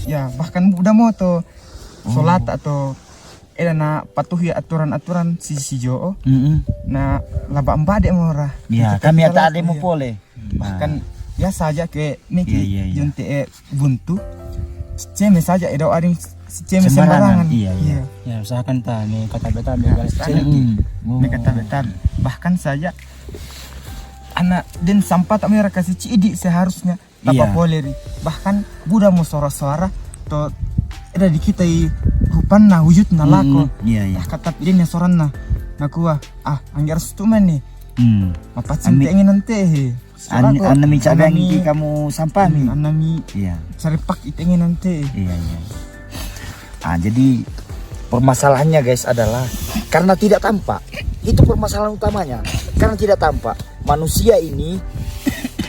ya bahkan udah mau tuh sholat atau na patuhi aturan-aturan si Jo na laba mbade mora. Iya, Ketika kami kita tak ada laku, mau iya. boleh. Bahkan biasa aja ke niki Iya. junte buntu ceme saja edo ading ceme Sembarangan. sembarangan. Iya. Ya usahakan ta nih kata beta begal kecil. Mereka tabe-tabe. Bahkan saja anak dan sampah tak mereka kasih cidi seharusnya tanpa Iya. poleri. Bahkan budak mau suara-suara to ada di kita rupan na wujud na lako. Iya. Kata dia nya soran na kuah anggar stuman nih. Apa Ami- cinta ingin nanti Anami cabang ki kamu sampah mi. anami Iya. saripak itu ingin nanti. Iya. Jadi permasalahannya guys adalah karena tidak tampak. Itu permasalahan utamanya. Karena tidak tampak. Manusia ini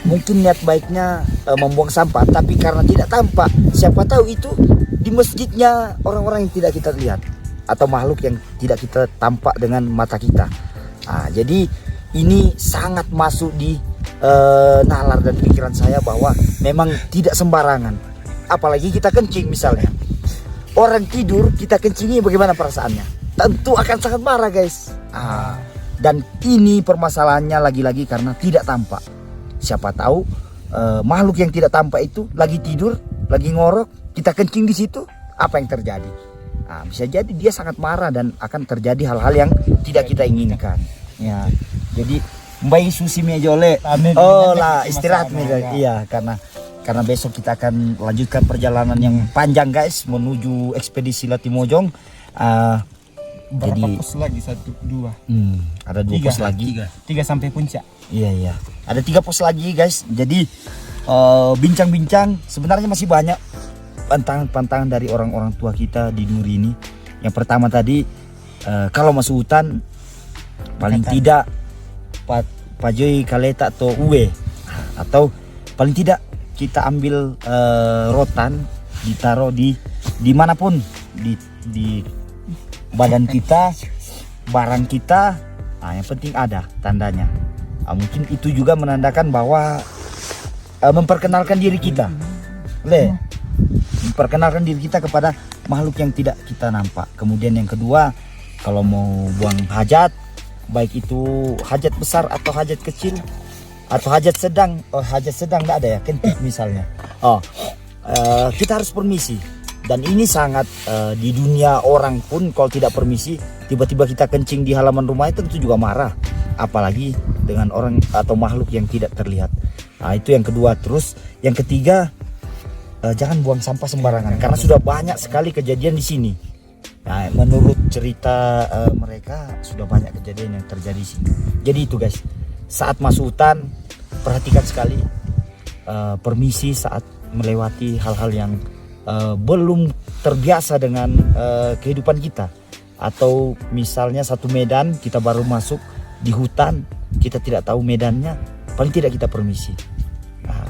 mungkin niat baiknya membuang sampah, tapi karena tidak tampak, siapa tahu itu di masjidnya orang-orang yang tidak kita lihat atau makhluk yang tidak kita tampak dengan mata kita. Jadi ini sangat masuk di nalar dan pikiran saya bahwa memang tidak sembarangan. Apalagi kita kencing misalnya. Orang tidur kita kencingi bagaimana perasaannya? Tentu akan sangat marah guys. Dan ini permasalahannya lagi-lagi karena tidak tampak. Siapa tahu makhluk yang tidak tampak itu lagi tidur, lagi ngorok, kita kencing di situ, apa yang terjadi? Bisa jadi dia sangat marah dan akan terjadi hal-hal yang tidak kita inginkan. Ya, jadi Mbak Susi Mejole, istirahat Meja. Iya, karena besok kita akan lanjutkan perjalanan yang panjang guys menuju ekspedisi Latimojong. Berapa pos lagi? 1, 2, Ada 2 pos lagi. 3 sampai puncak. Iya. Ada 3 pos lagi guys. Jadi bincang-bincang sebenarnya masih banyak pantangan dari orang-orang tua kita di Duri ini. Yang pertama tadi kalau masuk hutan paling tidak Pajoi Kaleta atau Uwe, atau paling tidak kita ambil rotan ditaruh di manapun di badan kita, barang kita, yang penting ada tandanya. Mungkin itu juga menandakan bahwa memperkenalkan diri kita, memperkenalkan diri kita kepada makhluk yang tidak kita nampak. Kemudian yang kedua, kalau mau buang hajat, baik itu hajat besar atau hajat kecil atau hajat sedang, hajat sedang tidak ada ya, kentik misalnya. Kita harus permisi. Dan ini sangat di dunia orang pun kalau tidak permisi, tiba-tiba kita kencing di halaman rumah itu tentu juga marah. Apalagi dengan orang atau makhluk yang tidak terlihat. Itu yang kedua. Terus yang ketiga, jangan buang sampah sembarangan karena sudah banyak sekali kejadian di sini. Menurut cerita mereka sudah banyak kejadian yang terjadi di sini. Jadi itu guys, saat masuk hutan perhatikan sekali, permisi saat melewati hal-hal yang belum terbiasa dengan kehidupan kita. Atau misalnya satu medan kita baru masuk di hutan, kita tidak tahu medannya, paling tidak kita permisi.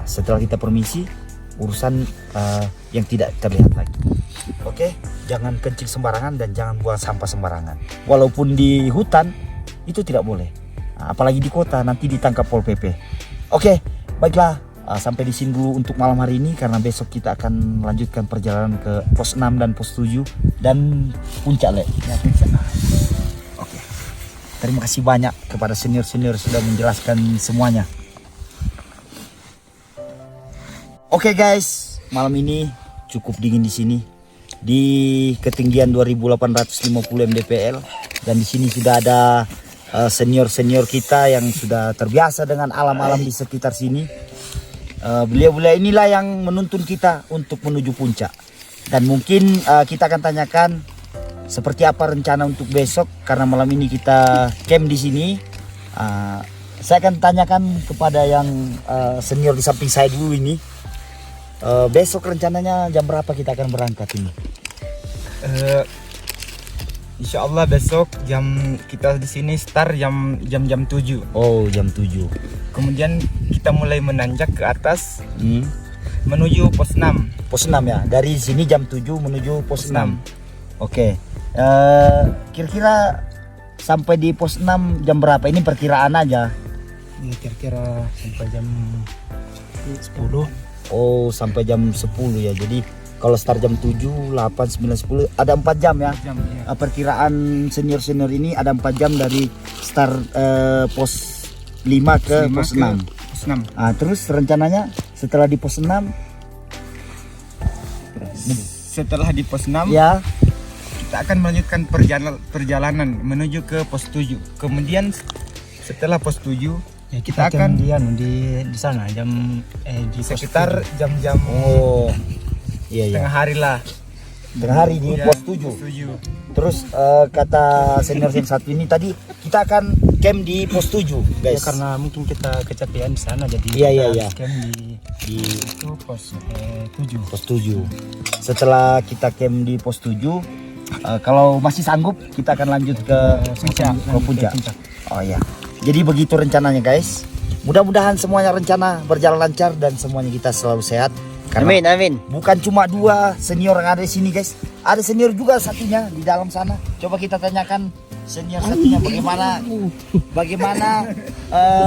Setelah kita permisi, urusan yang tidak terlihat lagi. Oke, jangan kencing sembarangan dan jangan buang sampah sembarangan. Walaupun di hutan itu tidak boleh, apalagi di kota nanti ditangkap Pol PP. Oke, baiklah, sampai di sini dulu untuk malam hari ini karena besok kita akan melanjutkan perjalanan ke pos 6 dan pos 7 dan puncak Oke, terima kasih banyak kepada senior-senior sudah menjelaskan semuanya. Oke guys, malam ini cukup dingin di sini di ketinggian 2850 mdpl dan di sini sudah ada senior-senior kita yang sudah terbiasa dengan alam-alam di sekitar sini. Beliau-beliau inilah yang menuntun kita untuk menuju puncak. Dan mungkin kita akan tanyakan seperti apa rencana untuk besok, karena malam ini kita camp di sini. Saya akan tanyakan kepada yang senior di samping saya dulu ini. Besok rencananya jam berapa kita akan berangkat ini? Insya Allah besok kita di sini start jam 7. Oh, jam 7. Kemudian kita mulai menanjak ke atas menuju pos 6. Pos 6 ya. Dari sini jam 7 menuju pos 6. Oke. Kira-kira sampai di pos 6 jam berapa? Ini perkiraan aja. Ini kira-kira sampai jam 10. Oh, sampai jam 10 ya. Jadi kalau start jam 7, 8, 9, 10 ada 4 jam ya. Perkiraan senior-senior ini ada 4 jam dari start pos 5 ke pos 6. Pos 6. Terus rencananya setelah di pos 6 Setelah di pos 6 ya, kita akan melanjutkan perjalanan menuju ke pos 7. Kemudian setelah pos 7 Ya, kita kita akan di sana jam di pos sekitar jam-jam iya tengah hari lah. tengah hari di Ya, pos 7. pos 7. Terus kata senior yang satu ini tadi kita akan camp di pos 7 Ya, guys. karena mungkin kita kecapean di sana jadi Iya. kita camp di itu pos 7. Pos 7. Setelah kita camp di pos 7, kalau masih sanggup kita akan lanjut ke puncak. Oh ya. Jadi begitu rencananya guys. Mudah-mudahan semuanya rencana berjalan lancar dan semuanya kita selalu sehat. Karena Amin. bukan cuma 2 senior yang ada di sini guys. Ada senior juga satunya di dalam sana. Coba kita tanyakan senior satunya bagaimana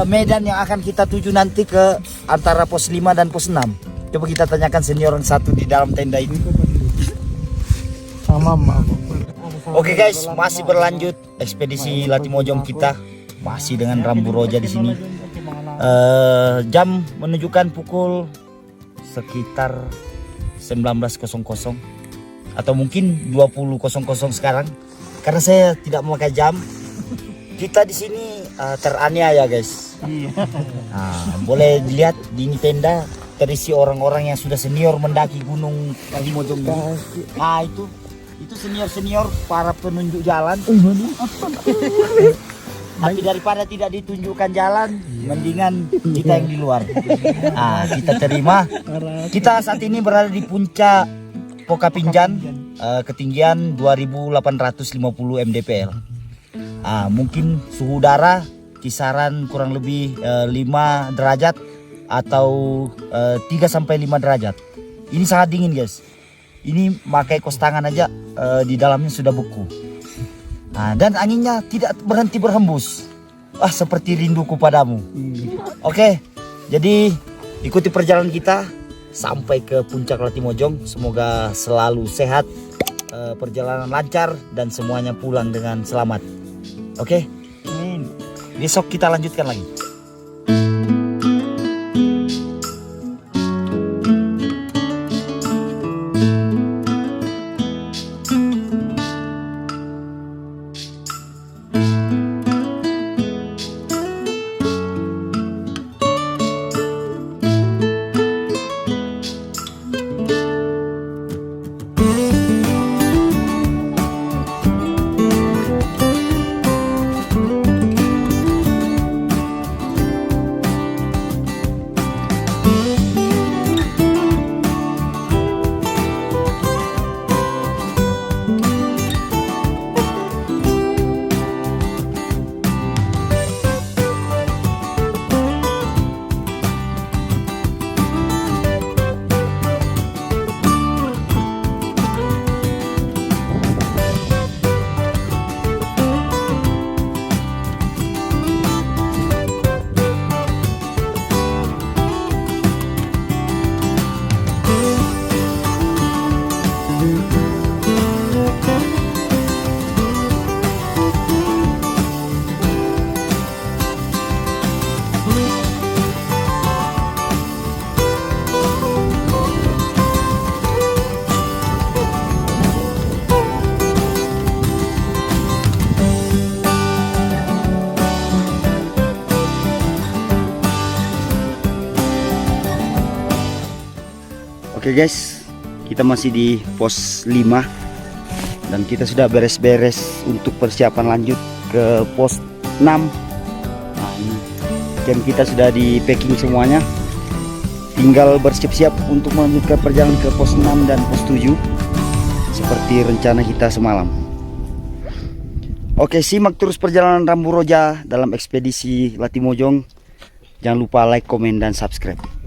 medan yang akan kita tuju nanti ke antara pos 5 dan pos 6. Coba kita tanyakan senior yang satu di dalam tenda ini. Oke guys, masih berlanjut ekspedisi Latimojong kita. Masih dengan Rambu Roja di sini. Jam menunjukkan pukul sekitar 19.00 atau mungkin 20.00 sekarang. Karena saya tidak memakai jam. Kita di sini teraniaya guys. Boleh dilihat di ini tenda terisi orang-orang yang sudah senior mendaki gunung Latimojong ini. Nah itu senior-senior para penunjuk jalan. Tapi daripada tidak ditunjukkan jalan, mendingan kita yang di luar. Kita terima. Kita saat ini berada di puncak Pokapinjan, ketinggian 2850 mdpl. Mungkin suhu udara kisaran kurang lebih 5 derajat atau 3 sampai 5 derajat. Ini sangat dingin guys. Ini pakai kos tangan aja di dalamnya sudah beku. Dan anginnya tidak berhenti berhembus. Seperti rinduku padamu. Oke, jadi ikuti perjalanan kita sampai ke puncak Latimojong. Semoga selalu sehat, perjalanan lancar dan semuanya pulang dengan selamat. Oke, besok kita lanjutkan lagi. Oke guys, kita masih di pos 5 dan kita sudah beres-beres untuk persiapan lanjut ke pos 6. Nah, ini camp kita sudah di packing semuanya, tinggal bersiap-siap untuk melanjutkan perjalanan ke pos 6 dan pos 7 seperti rencana kita semalam. Oke, simak terus perjalanan Rambu Roja dalam ekspedisi Latimojong. Jangan lupa like, komen, dan subscribe.